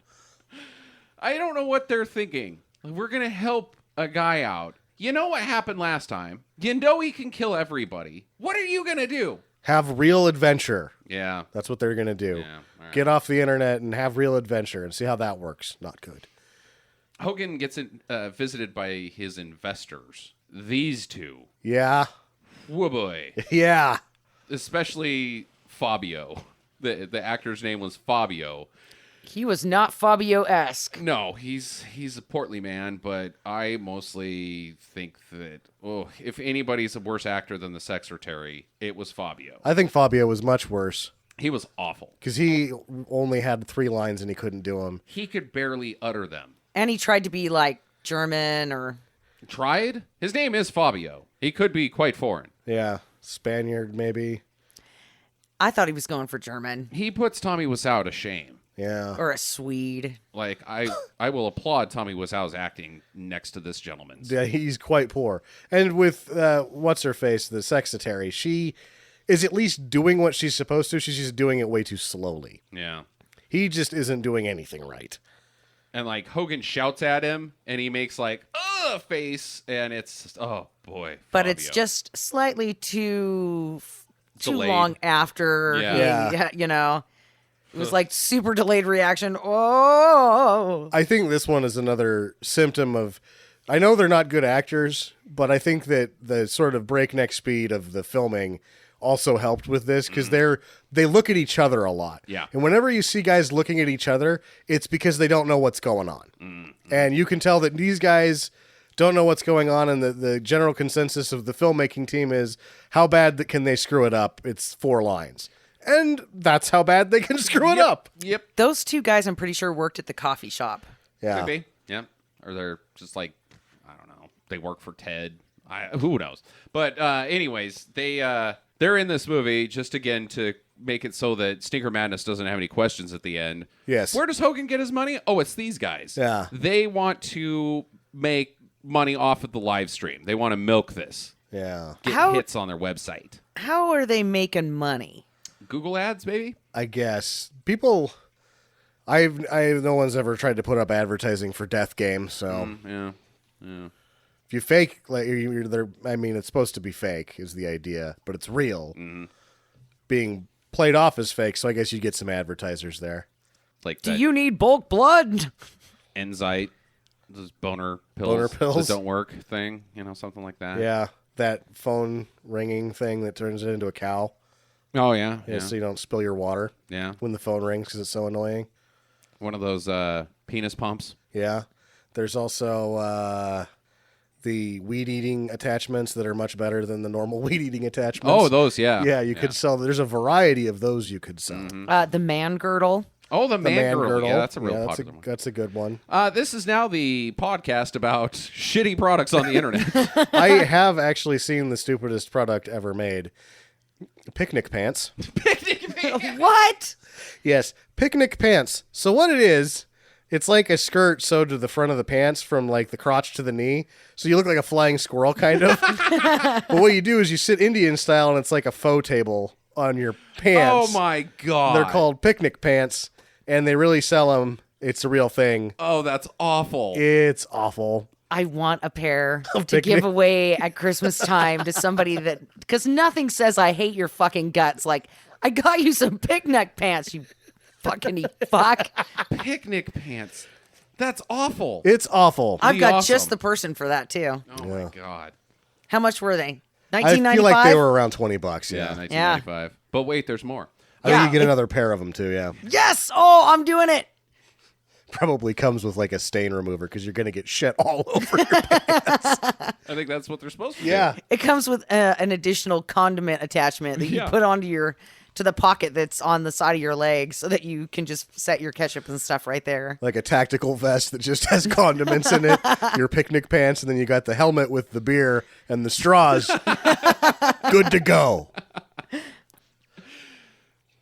I don't know what they're thinking. We're going to help a guy out. You know what happened last time? You know he can kill everybody. What are you going to do? Have real adventure. Yeah. That's what they're going to do. Yeah, all right. Get off the internet and have real adventure and see how that works. Not good. Hogan gets visited by his investors. These two. Yeah. Whoa boy. Yeah. Especially Fabio. The actor's name was Fabio. He was not Fabio-esque. No, he's a portly man, but I mostly think that if anybody's a worse actor than the sexretary, it was Fabio. I think Fabio was much worse He was awful. because he only had 3 lines and he couldn't do them. He could barely utter them. And he tried to be like German or... Tried? His name is Fabio. He could be quite foreign. Yeah. Spaniard, maybe. I thought he was going for German He puts Tommy Wiseau to shame. Yeah. or a Swede. Like, I will applaud Tommy Wiseau's acting next to this gentleman's. Yeah, he's quite poor. And with what's-her-face, the sexretary, she is at least doing what she's supposed to. She's just doing it way too slowly. Yeah. He just isn't doing anything right. And, like, Hogan shouts at him, and he makes, like, face, and it's, oh, boy. But it's Fabio. just slightly too Delayed. long after. Yeah. You know, it was like super delayed reaction. Oh, I think this one is another symptom of... I know they're not good actors, but I think that the sort of breakneck speed of the filming also helped with this because they look at each other a lot. Yeah. And whenever you see guys looking at each other, it's because they don't know what's going on. And you can tell that these guys don't know what's going on, and the general consensus of the filmmaking team is how bad can they screw it up? It's 4 lines. And that's how bad they can screw it up. Yep. those 2 guys, I'm pretty sure, worked at the coffee shop. Yeah. Could be. Yeah. Or they're just like, I don't know. They work for Ted. Who knows? But anyways, they're in this movie just, again, to make it so that Stinker Madness doesn't have any questions at the end. Yes. Where does Hogan get his money? Oh, it's these guys. Yeah. They want to make money off of the live stream. They want to milk this. Yeah. Get How- hits on their website. How are they making money? Google ads, maybe? I guess. People... no one's ever tried to put up advertising for Death Game, so... Yeah. If you fake, like you're there, I mean, it's supposed to be fake is the idea, but it's real. Being played off as fake, so I guess you get some advertisers there. Like Do that you need bulk blood? Enzyte, those boner Boner pills? that don't work thing, something like that. Yeah, that phone ringing thing that turns it into a cow. Oh, yeah. Yeah, so you don't spill your water Yeah. when the phone rings because it's so annoying. One of those penis pumps. Yeah. There's also the weed-eating attachments that are much better than the normal weed-eating attachments. Oh, those, yeah. Yeah, you could sell. There's a variety of those you could sell. The man girdle. Oh, the man girdle. Yeah, that's a real that's popular one. That's a good one. This is now the podcast about shitty products on the internet. I have actually seen the stupidest product ever made. Picnic pants. Picnic pants. What? Yes, picnic pants. So what it is, it's like a skirt sewed to the front of the pants from like the crotch to the knee. So you look like a flying squirrel kind of. But what you do is you sit Indian style and it's like a faux table on your pants. Oh, my God. They're called picnic pants and they really sell them. It's a real thing. Oh, that's awful. It's awful. I want a pair to picnic. give away at Christmas time to somebody that, because nothing says I hate your fucking guts like, I got you some picnic pants, you fucking fuck. Picnic pants. That's awful. It's awful. I've got awesome. just the person for that too. Oh, my God. How much were they? I 1995. feel like they were around $20. Yeah, Yeah. 1995. But wait, there's more. I think Yeah, you get another pair of them too. Yeah. Yes. Oh, I'm doing it. Probably comes with like a stain remover because you're going to get shit all over. I think that's what they're supposed to do. Yeah. It comes with an additional condiment attachment that you Yeah. put onto to the pocket that's on the side of your leg so that you can just set your ketchup and stuff right there. Like a tactical vest that just has condiments in it, your picnic pants, and then you got the helmet with the beer and the straws. Good to go.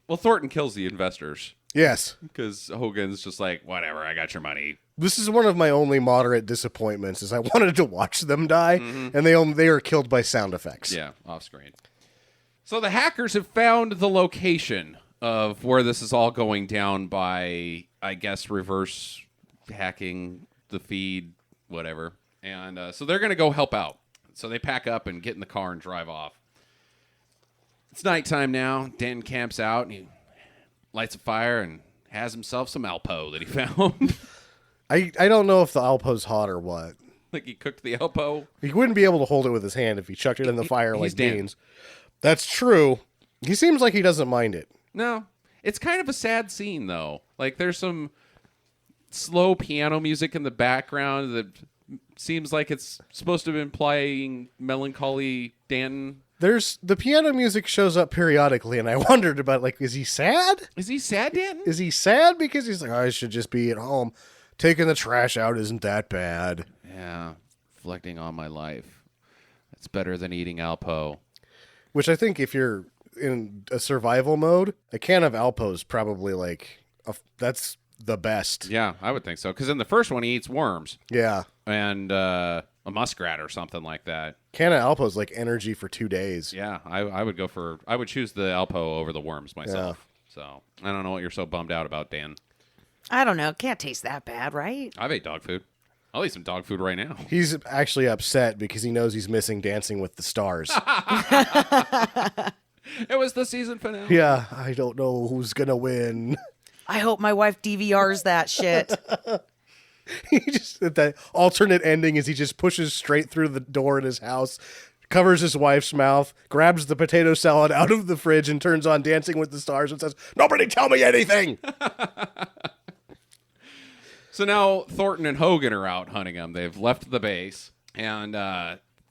Well, Thornton kills the investors Yes. because Hogan's just like, whatever, I got your money. This is one of my only moderate disappointments is I wanted to watch them die, and they are killed by sound effects. Yeah, off screen. So the hackers have found the location of where this is all going down by, I guess, reverse hacking the feed, whatever. And so they're going to go help out. So they pack up and get in the car and drive off. It's nighttime now. Dan camps out and he lights a fire and has himself some Alpo that he found. I don't know if the Alpo's hot or what. Like he cooked the Alpo. He wouldn't be able to hold it with his hand if he chucked it in the fire he's like Dan. beans. That's true. He seems like he doesn't mind it. No. It's kind of a sad scene, though. Like, there's some slow piano music in the background that seems like it's supposed to be implying melancholy Danton. There's the piano music shows up periodically, and I wondered about like, is he sad? Is he sad, Danton? Is he sad because he's like, I should just be at home. Taking the trash out isn't that bad. Yeah. Reflecting on my life. It's better than eating Alpo. Which I think if you're in a survival mode, a can of Alpo is probably like, that's the best. Yeah, I would think so. Because in the first one, he eats worms Yeah. and a muskrat or something like that. Can of Alpo is like energy for 2 days. Yeah, I would I would choose the Alpo over the worms myself. So I don't know what you're so bummed out about, Dan. I don't know. Can't taste that bad, right? I've ate dog food. I'll eat some dog food right now. He's actually upset because he knows he's missing Dancing with the Stars. It was the season finale. Yeah, I don't know who's going to win. I hope my wife DVRs that shit. He just the alternate ending is he just pushes straight through the door in his house, covers his wife's mouth, grabs the potato salad out of the fridge, and turns on Dancing with the Stars and says, "Nobody tell me anything." So now Thornton and Hogan are out hunting him. They've left the base, and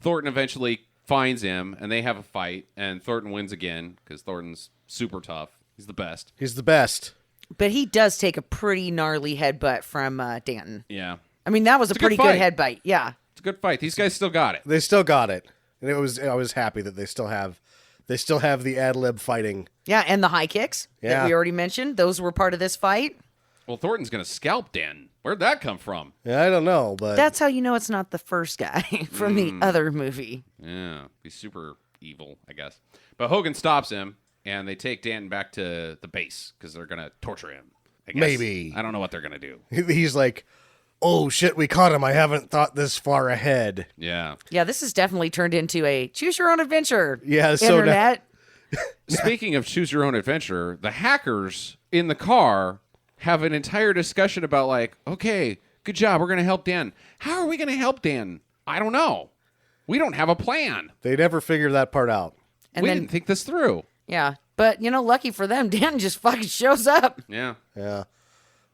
Thornton eventually finds him, and they have a fight, and Thornton wins again because Thornton's super tough. He's the best. He's the best. But he does take a pretty gnarly headbutt from Danton. Yeah. I mean, that was a a good pretty good fight. headbutt. Yeah. It's a good fight. These guys still got it. They still got it, and I was happy that they still have the ad lib fighting. Yeah, and the high kicks that Yeah. we already mentioned. Those were part of this fight. Well, Thornton's going to scalp Dan. Where'd that come from? Yeah, I don't know, but That's how you know it's not the first guy from the other movie. Yeah. He's super evil, I guess. But Hogan stops him, and they take Dan back to the base because they're going to torture him. I guess. Maybe. I don't know what they're going to do. he's like, "Oh shit, we caught him. I haven't thought this far ahead." Yeah. Yeah, this has definitely turned into a choose your own adventure. Yeah, so Internet. Speaking of choose your own adventure, the hackers in the car have an entire discussion about like, okay, good job, we're going to help Dan. How are we going to help Dan? I don't know. We don't have a plan. They never figured that part out. And we then, didn't think this through. yeah. But, lucky for them, Danton just fucking shows up. Yeah. Yeah.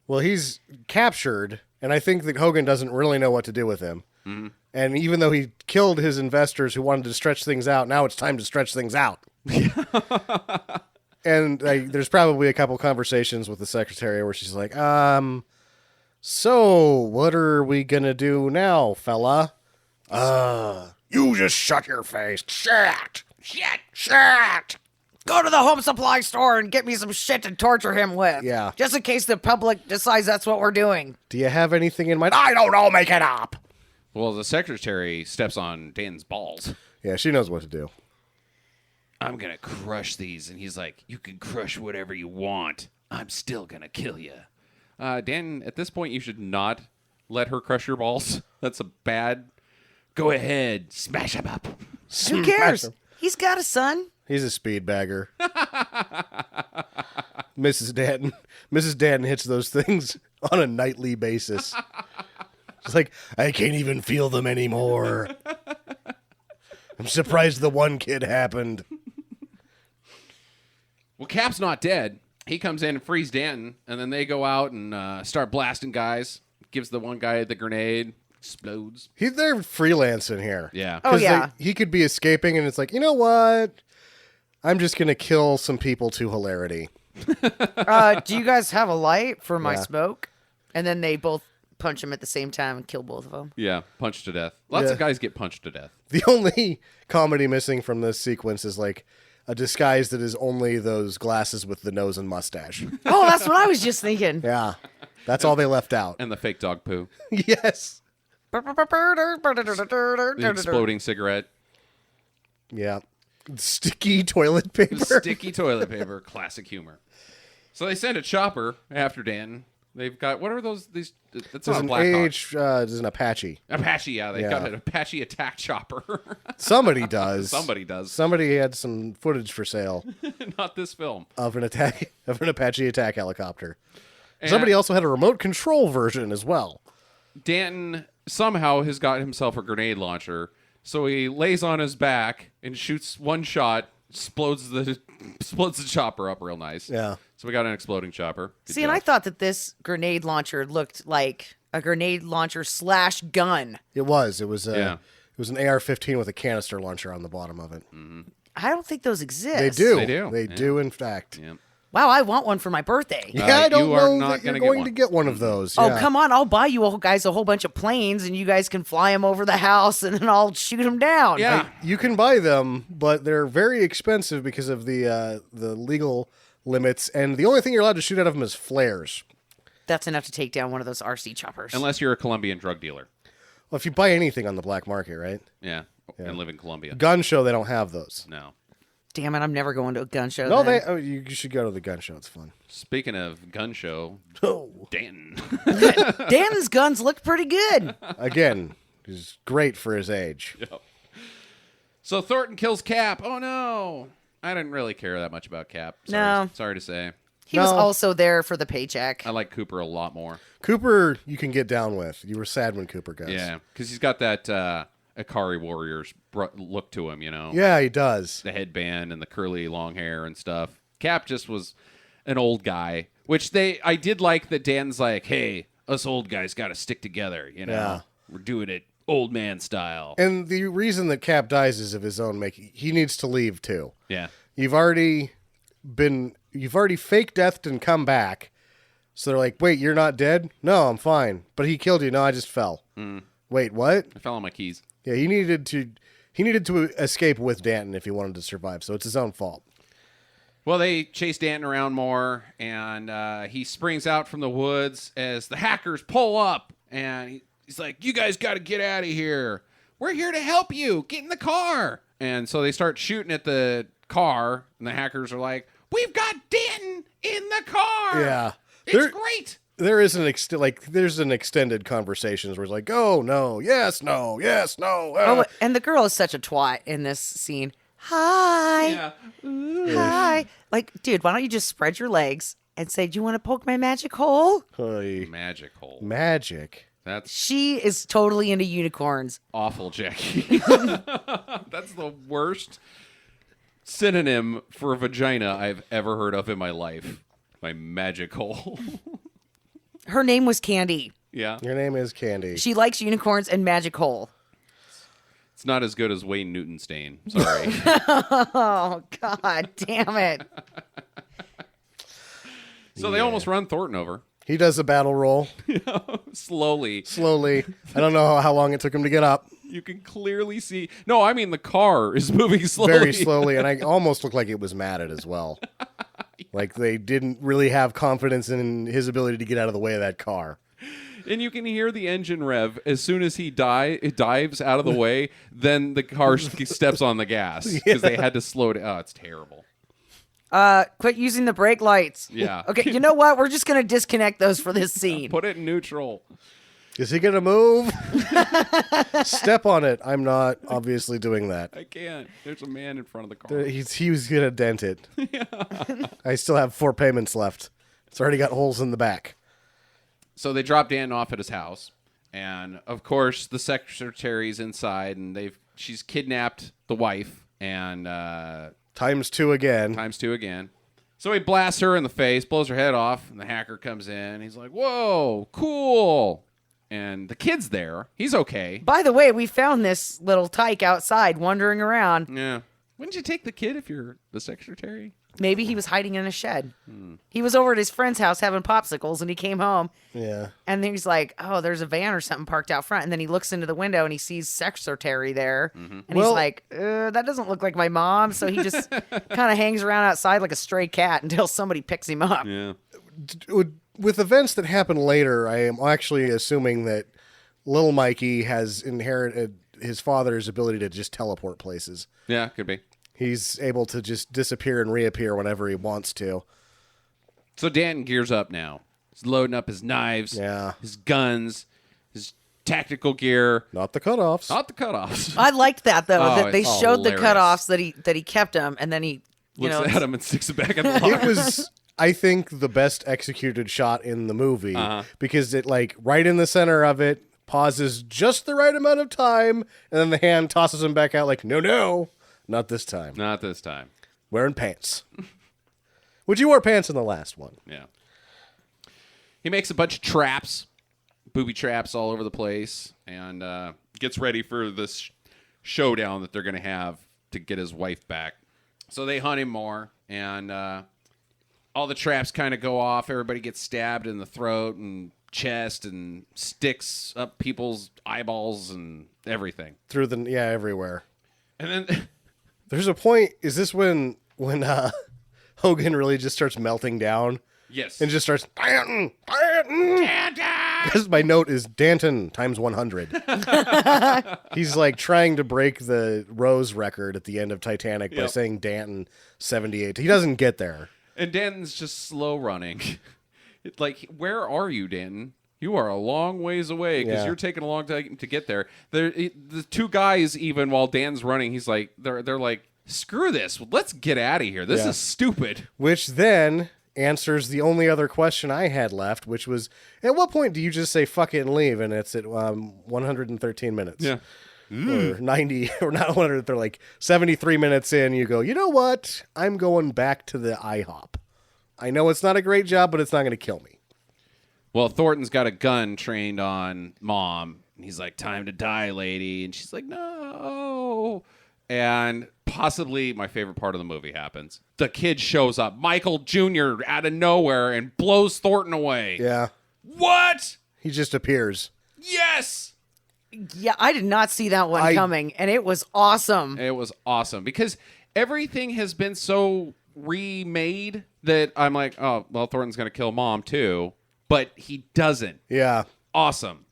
Well, he's captured, and I think that Hogan doesn't really know what to do with him. Mm-hmm. And even though he killed his investors who wanted to stretch things out, now it's time to stretch things out. And there's probably a couple conversations with the secretary where she's like, so what are we going to do now, fella? You just shut your face. Shit. Go to the home supply store and get me some shit to torture him with. Yeah. Just in case the public decides that's what we're doing. Do you have anything in mind? I don't know. Make it up. Well, the secretary steps on Danton's balls. Yeah, she knows what to do. I'm going to crush these. And he's like, you can crush whatever you want. I'm still going to kill you. Dan, at this point, you should not let her crush your balls. That's a bad... Go ahead. Smash them up. Who cares? He's got a son. He's a speed bagger. Mrs. Danton hits those things on a nightly basis. It's like, I can't even feel them anymore. I'm surprised the one kid happened. Well, Cap's not dead. He comes in and frees Danton, and then they go out and start blasting guys. Gives the one guy the grenade. Explodes. They're freelancing here. Yeah. Oh, yeah. He could be escaping, and it's like, you know what? I'm just going to kill some people to hilarity. Do you guys have a light for my Yeah. smoke? And then they both punch him at the same time and kill both of them. Yeah. Punched to death. Lots Yeah. of guys get punched to death. The only comedy missing from this sequence is like a disguise that is only those glasses with the nose and mustache. Oh, that's what I was just thinking. Yeah. That's all they left out. And the fake dog poo. Yes. The exploding cigarette. Yeah. Sticky toilet paper. Sticky toilet paper. Classic humor. So they send a chopper after Danton. They've got, what are those? That's There's not a an Blackhawk. there's an Apache. Apache, yeah. They Yeah. got an Apache attack chopper. Somebody does. Somebody does. Somebody had some footage for sale Not this film. of an Apache attack helicopter. And Somebody also had a remote control version as well. Danton somehow has got himself a grenade launcher. So he lays on his back and shoots one shot, explodes the chopper up real nice. Yeah. So we got an exploding chopper. Good See, and job. I thought that this grenade launcher looked like a grenade launcher / gun. It was. It was Yeah. it was an AR-15 with a canister launcher on the bottom of it. I don't think those exist. They do. They do. They Yeah. do, in fact. Yeah. Wow, I want one for my birthday. Yeah, I don't you are know not that you're gonna get going one. to get one of those. Oh, yeah. come on. I'll buy you guys a whole bunch of planes, and you guys can fly them over the house, and then I'll shoot them down. Yeah. You can buy them, but they're very expensive because of the legal limits, and the only thing you're allowed to shoot out of them is flares. That's enough to take down one of those RC choppers. Unless you're a Colombian drug dealer. Well, if you buy anything on the black market, right? Yeah. And live in Colombia. Gun show, they don't have those. No. Damn it, I'm never going to a gun show. No, then. you should go to the gun show. It's fun. Speaking of gun show, Oh, Danton. Danton's guns look pretty good. again, he's great for his age. So Thornton kills Cap. Oh, no. I didn't really care that much about Cap. No. Sorry to say. He was No. also there for the paycheck. I like Cooper a lot more. Cooper, you can get down with. You were sad when Cooper goes. Yeah. Because he's got that Ikari Warriors look to him, you know? Yeah, he does. The headband and the curly long hair and stuff. Cap just was an old guy, which I did like that Dan's like, hey, us old guys got to stick together, you know? Yeah. We're doing it old man style. And the reason that Cap dies is of his own making. He needs to leave too. Yeah. You've already fake deathed and come back. So they're like, wait, you're not dead? No, I'm fine. But he killed you. No, I just fell. Wait, what? I fell on my keys. Yeah, he needed to escape with Danton if he wanted to survive. So it's his own fault. Well, they chase Danton around more, and he springs out from the woods as the hackers pull up, and he's like, you guys got to get out of here. We're here to help you. Get in the car. And so they start shooting at the car, and the hackers are like, we've got Danton in the car. Yeah. It's great. There is there's an extended conversations where it's like, oh, no, yes, no, yes, no. Oh, and the girl is such a twat in this scene. Hi. Yeah. Hi. Like, dude, why don't you just spread your legs and say, do you want to poke my magic hole? Hey, Magic hole. magic. That's She is totally into unicorns. awful, Jackie. That's the worst synonym for a vagina I've ever heard of in my life. My magic hole. Her name was Candy. Yeah. Your name is Candy. She likes unicorns and magic hole. It's not as good as Wayne Newton-Stain. Sorry. Oh, God damn it. So they almost run Thornton over. He does a battle roll Slowly. slowly. I don't know how long it took him to get up. You can clearly see. No, I mean the car is moving slowly. Very slowly, and I almost looked like it was matted as well. Like they didn't really have confidence in his ability to get out of the way of that car. And you can hear the engine rev as soon as it dives out of the way. Then the car steps on the gas because they had to slow it. Oh, it's terrible. Quit using the brake lights. Yeah. Okay, you know what? We're just going to disconnect those for this scene. Put it in neutral. Is he gonna move? Step on it. I'm not obviously doing that. I can't. There's a man in front of the car. He was gonna dent it. I still have 4 payments left. It's already got holes in the back. So they drop Danton off at his house, and of course the secretary's inside, and she's kidnapped the wife, and Times 2 again. times 2 again. So he blasts her in the face, blows her head off, and the hacker comes in. He's like, "Whoa, cool!" And the kid's there. He's okay. By the way, we found this little tyke outside wandering around. Yeah. Wouldn't you take the kid if you're the secretary? Maybe he was hiding in a shed. He was over at his friend's house having popsicles, and he came home, Yeah. and then he's like, oh, there's a van or something parked out front. And then he looks into the window, and he sees Sexretary there. And Well- he's like, that doesn't look like my mom. So he just kind of hangs around outside like a stray cat until somebody picks him up. Yeah. With events that happen later, I am actually assuming that Little Mikey has inherited his father's ability to just teleport places. Yeah, could be. He's able to just disappear and reappear whenever he wants to. So Danton gears up now. He's loading up his knives, Yeah. his guns, his tactical gear. Not the cutoffs. Not the cutoffs. I liked that though. Oh, that they it's showed the hilarious. cutoffs that he kept them, and then he Looks at him and sticks it back in the locker. It was, I think, the best executed shot in the movie because it, like, right in the center of it, pauses just the right amount of time, and then the hand tosses him back out like, no, not this time. Not this time. Wearing pants. Which you wore pants in the last one. Yeah. He makes a bunch of traps, booby traps all over the place, and gets ready for this showdown that they're going to have to get his wife back. So they hunt him more, and all the traps kind of go off. Everybody gets stabbed in the throat and chest and sticks up people's eyeballs and everything. Through the, yeah, everywhere. And then There's a point, is this when Hogan really just starts melting down yes. and just starts, Danton! Because my note is Danton times 100. He's like trying to break the Rose record at the end of Titanic by Yep. saying Danton 78. He doesn't get there. And Danton's just slow running. It's like, where are you, Danton? You are a long ways away because Yeah. you're taking a long time to get there. The 2 guys, even while Dan's running, he's like, they're like, screw this. Let's get out of here. This Yeah. is stupid. Which then answers the only other question I had left, which was, at what point do you just say fuck it and leave? And it's at 113 minutes. Or 90, or not 100, they're like 73 minutes in, you go, you know what? I'm going back to the IHOP. I know it's not a great job, but it's not going to kill me. Well, Thornton's got a gun trained on Mom. And he's like, time to die, lady. And she's like, no. And possibly my favorite part of the movie happens. The kid shows up, Michael Jr. out of nowhere, and blows Thornton away. Yeah. What? He just appears. Yes. Yeah, I did not see that one coming, and it was awesome. It was awesome because everything has been so remade that I'm like, oh, well, Thornton's going to kill Mom too, but he doesn't. Yeah. Awesome.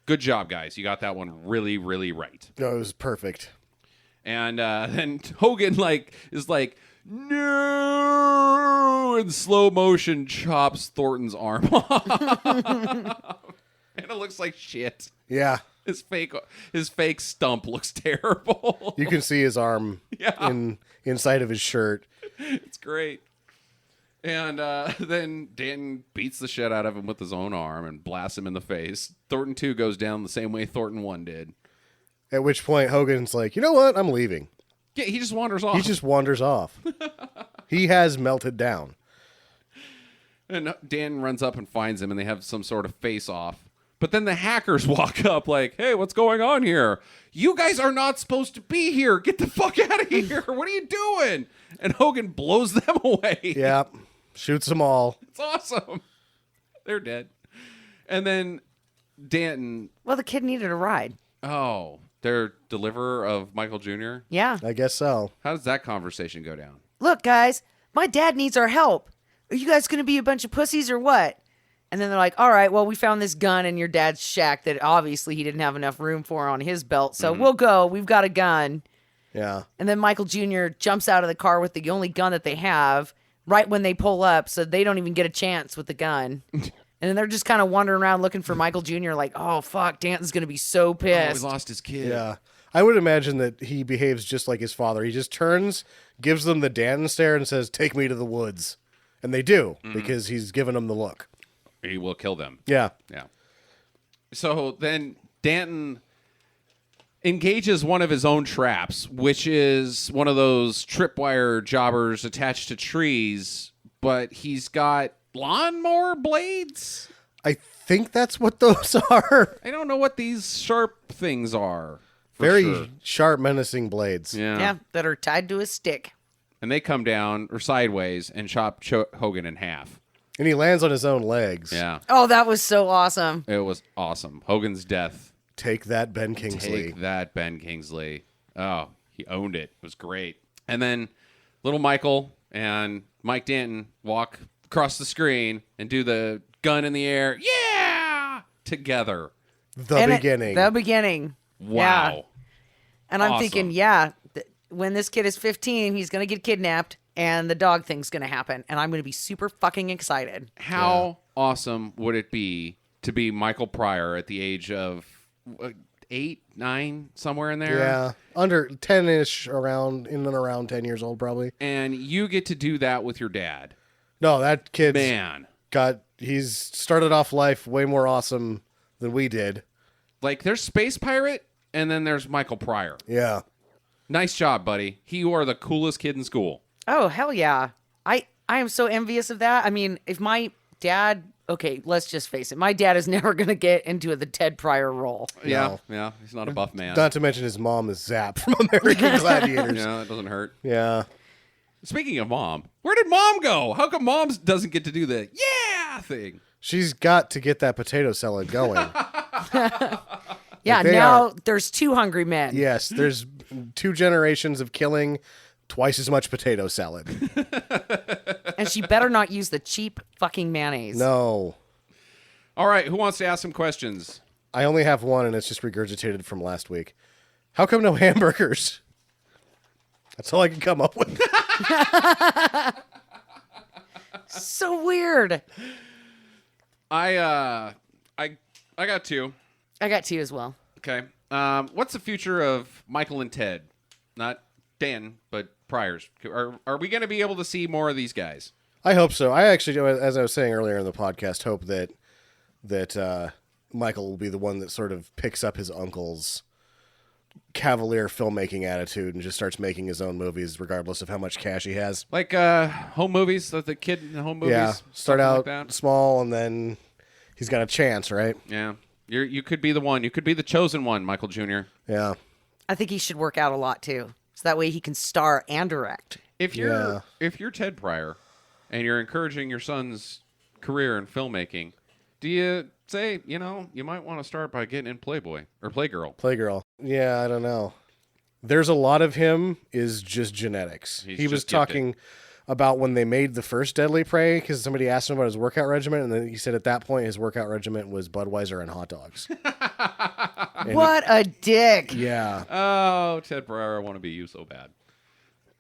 Good job, guys. You got that one really, really right. No, it was perfect. And then Hogan is like, no, in slow motion chops Thornton's arm off. And it looks like shit. Yeah. His fake stump looks terrible. You can see his arm inside of his shirt. It's great. And then Danton beats the shit out of him with his own arm and blasts him in the face. Thornton 2 goes down the same way Thornton 1 did. At which point Hogan's like, you know what? I'm leaving. Yeah, he just wanders off. He just wanders off. He has melted down. And Dan runs up and finds him, and they have some sort of face-off. But then the hackers walk up like, hey, what's going on here? You guys are not supposed to be here. Get the fuck out of here. What are you doing? And Hogan blows them away. Yeah. Shoots them all. It's awesome. They're dead. And then Danton, Well, the kid needed a ride. their deliverer of Michael Jr. Yeah. I guess so. How does that conversation go down? Look, guys, my dad needs our help. Are you guys going to be a bunch of pussies or what? And then they're like, all right, well, we found this gun in your dad's shack that obviously he didn't have enough room for on his belt. So we'll go. We've got a gun. Yeah. And then Michael Jr. jumps out of the car with the only gun that they have right when they pull up. So they don't even get a chance with the gun. And then they're just kind of wandering around looking for Michael Jr. like, oh, fuck, Danton's going to be so Oh, pissed. he lost his kid. Yeah. I would imagine that he behaves just like his father. He just turns, gives them the Danton stare, and says, take me to the woods. And they do, because he's given them the look. He will kill them. Yeah. Yeah. So then Danton engages one of his own traps, which is one of those tripwire jobbers attached to trees, but he's got lawnmower blades? I think that's what those are. I don't know what these sharp things are. for Very sure. sharp, menacing blades. Yeah, that are tied to a stick. And they come down or sideways and chop Hogan in half. And he lands on his own legs. Yeah. Oh, that was so awesome. It was awesome. Hogan's death. Take that, Ben Kingsley. Take that, Ben Kingsley. Oh, he owned it. It was great. And then little Michael and Mike Danton walk across the screen and do the gun in the air. Yeah! Together. The beginning. The beginning. Wow. Yeah. And I'm Awesome. thinking, when this kid is 15, he's going to get kidnapped and the dog thing's going to happen. And I'm going to be super fucking excited. How awesome would it be to be Michael Pryor at the age of 8, 9, somewhere in there? Yeah. Under 10-ish, around, in and around 10 years old, probably. And you get to do that with your dad. No, that kid's Man. he's started off life way more awesome than we did. Like, there's Space Pirate, and then there's Michael Pryor. Yeah. Nice job, buddy. You are the coolest kid in school. Oh, hell yeah. I am so envious of that. I mean, if my dad, okay, let's just face it. My dad is never going to get into the Ted Pryor role. Yeah, yeah. He's not a buff man. Not to mention his mom is Zap from American Gladiators. Yeah, that doesn't hurt. Yeah. Speaking of mom, where did mom go? How come mom doesn't get to do the yeah thing? She's got to get that potato salad going. Yeah, they now are- there's 2 hungry men. Yes, there's 2 generations of killing twice as much potato salad. And she better not use the cheap fucking mayonnaise. No. All right, who wants to ask some questions? I only have one, and it's just regurgitated from last week. How come no hamburgers? That's all I can come up with. So weird. I got 2. I got 2 as well. Okay. What's the future of Michael and Ted? Not Dan, but Pryor's. Are we going to be able to see more of these guys? I hope so. I actually, as I was saying earlier in the podcast, hope that Michael will be the one that sort of picks up his uncle's cavalier filmmaking attitude and just starts making his own movies regardless of how much cash he has. Like home movies, the kid in the home movies? Yeah, start something out like that? small and then he's got a chance, right? Yeah. You could be the one. You could be the chosen one, Michael Jr. Yeah. I think he should work out a lot too. So that way he can star and direct. If you're Ted Pryor and you're encouraging your son's career in filmmaking, do you say, you might want to start by getting in Playboy or Playgirl? Playgirl. Yeah, I don't know. There's a lot of him is just genetics. He's He was just gifted. talking about when they made the first Deadly Prey because somebody asked him about his workout regimen, and then he said at that point his workout regimen was Budweiser and hot dogs. What a dick. Yeah. Oh, Ted Pryor, I want to be you so bad.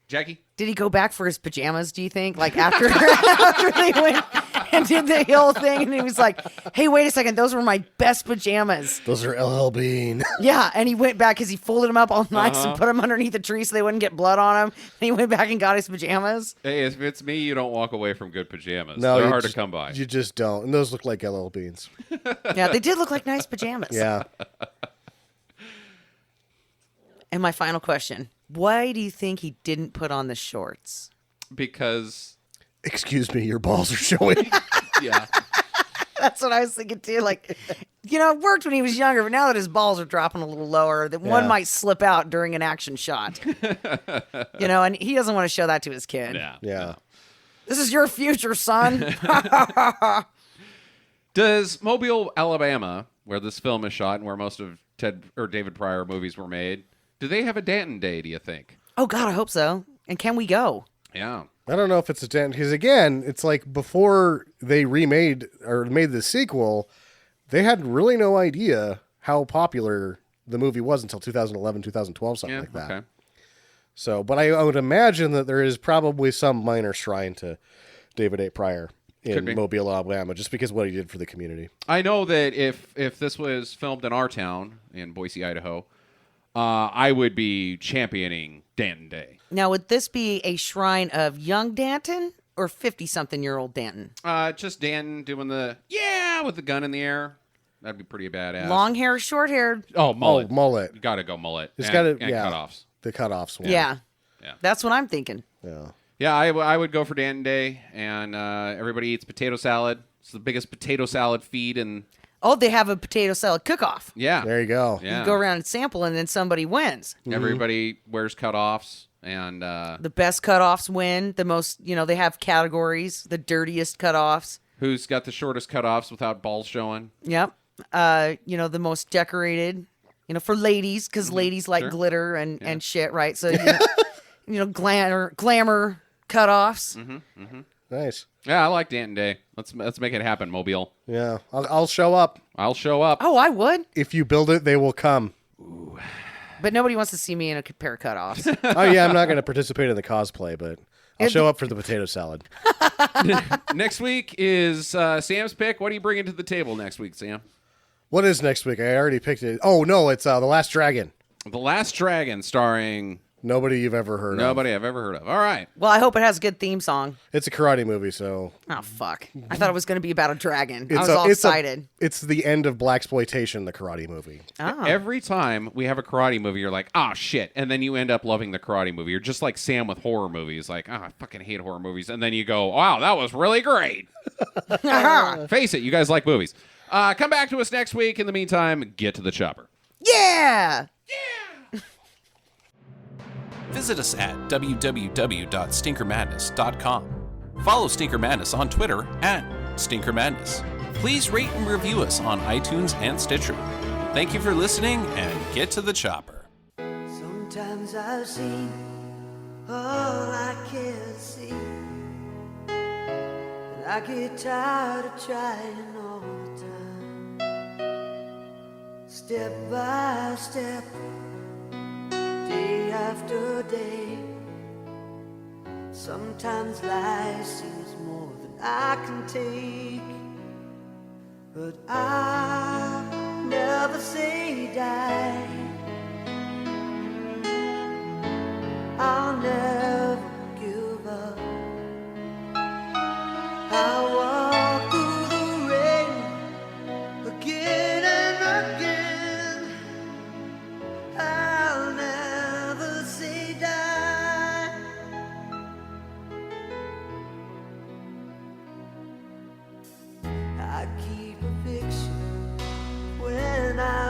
Jackie? Did he go back for his pajamas, do you think? Like after after they went and did the whole thing and he was like, hey, wait a second, those were my best pajamas. Those are LL Bean. Yeah, and he went back because he folded them up all nice and put them underneath the tree so they wouldn't get blood on him. And he went back and got his pajamas. Hey, if it's me, you don't walk away from good pajamas. No, They're you hard just- to come by. You just don't. And those look like LL Beans. Yeah, they did look like nice pajamas. Yeah. And my final question. Why do you think he didn't put on the shorts? Because, Excuse me, your balls are showing. yeah. That's what I was thinking too. Like, it worked when he was younger, but now that his balls are dropping a little lower, that one Yeah. might slip out during an action shot. And he doesn't want to show that to his kid. Yeah. Yeah. This is your future, son. Does Mobile, Alabama, where this film is shot and where most of David Pryor movies were made, do they have a Danton Day, do you think? Oh, God, I hope so. And can we go? Yeah. I don't know if it's a dent because again, it's like before they remade or made the sequel, they had really no idea how popular the movie was until 2011, 2012, something Yeah. like that. Okay. So, but I would imagine that there is probably some minor shrine to David A. Pryor Could be. in Mobile, Alabama, just because of what he did for the community. I know that if this was filmed in our town, in Boise, Idaho, I would be championing Danton Day. Now, would this be a shrine of young Danton or 50-something-year-old Danton? Just Danton doing with the gun in the air. That'd be pretty badass. Long hair, short hair? Oh, mullet. Oh, mullet. You gotta go mullet. It's and, gotta, and yeah. cutoffs. The cutoffs one. Yeah. Yeah. That's what I'm thinking. Yeah. Yeah, I would go for Danton Day, and everybody eats potato salad. It's the biggest potato salad feed, and Oh, they have a potato salad cook-off. yeah, There you go. yeah. You go around and sample, and then somebody wins. Everybody wears cutoffs, and The best cutoffs win. The most, they have categories. The dirtiest cutoffs. who's got the shortest cutoffs without balls showing? Yep. The most decorated. For ladies, because ladies like Sure. glitter and shit, right? So, glamour cutoffs. Nice. Yeah, I like Danton Day. Let's make it happen, Mobile. Yeah. I'll show up. I'll show up. Oh, I would. If you build it, they will come. But nobody wants to see me in a pair of cutoffs. Oh, yeah. I'm not going to participate in the cosplay, but I'll show up for the potato salad. Next week is Sam's pick. What are you bringing to the table next week, Sam? What is next week? I already picked it. Oh, no. It's The Last Dragon. The Last Dragon, starring Nobody you've ever heard of. nobody I've ever heard of. All right. Well, I hope it has a good theme song. It's a karate movie, so Oh, fuck. I thought it was going to be about a dragon. I was all excited. It's the end of blaxploitation, the karate movie. Oh. Every time we have a karate movie, you're like, oh, shit. And then you end up loving the karate movie. You're just like Sam with horror movies. Like, oh, I fucking hate horror movies. And then you go, wow, that was really great. Face it, you guys like movies. Come back to us next week. In the meantime, get to the chopper. Yeah! Visit us at www.stinkermadness.com. Follow Stinker Madness on Twitter @StinkerMadness. Please rate and review us on iTunes and Stitcher. Thank you for listening, and get to the chopper. Sometimes I've seen all I can see, and I get tired of trying all the time. Step by step, day after day. Sometimes life seems more than I can take, but I'll never say die. I'll never give up. I'll walk through the rain again and again. I'll never say die. I keep a picture when I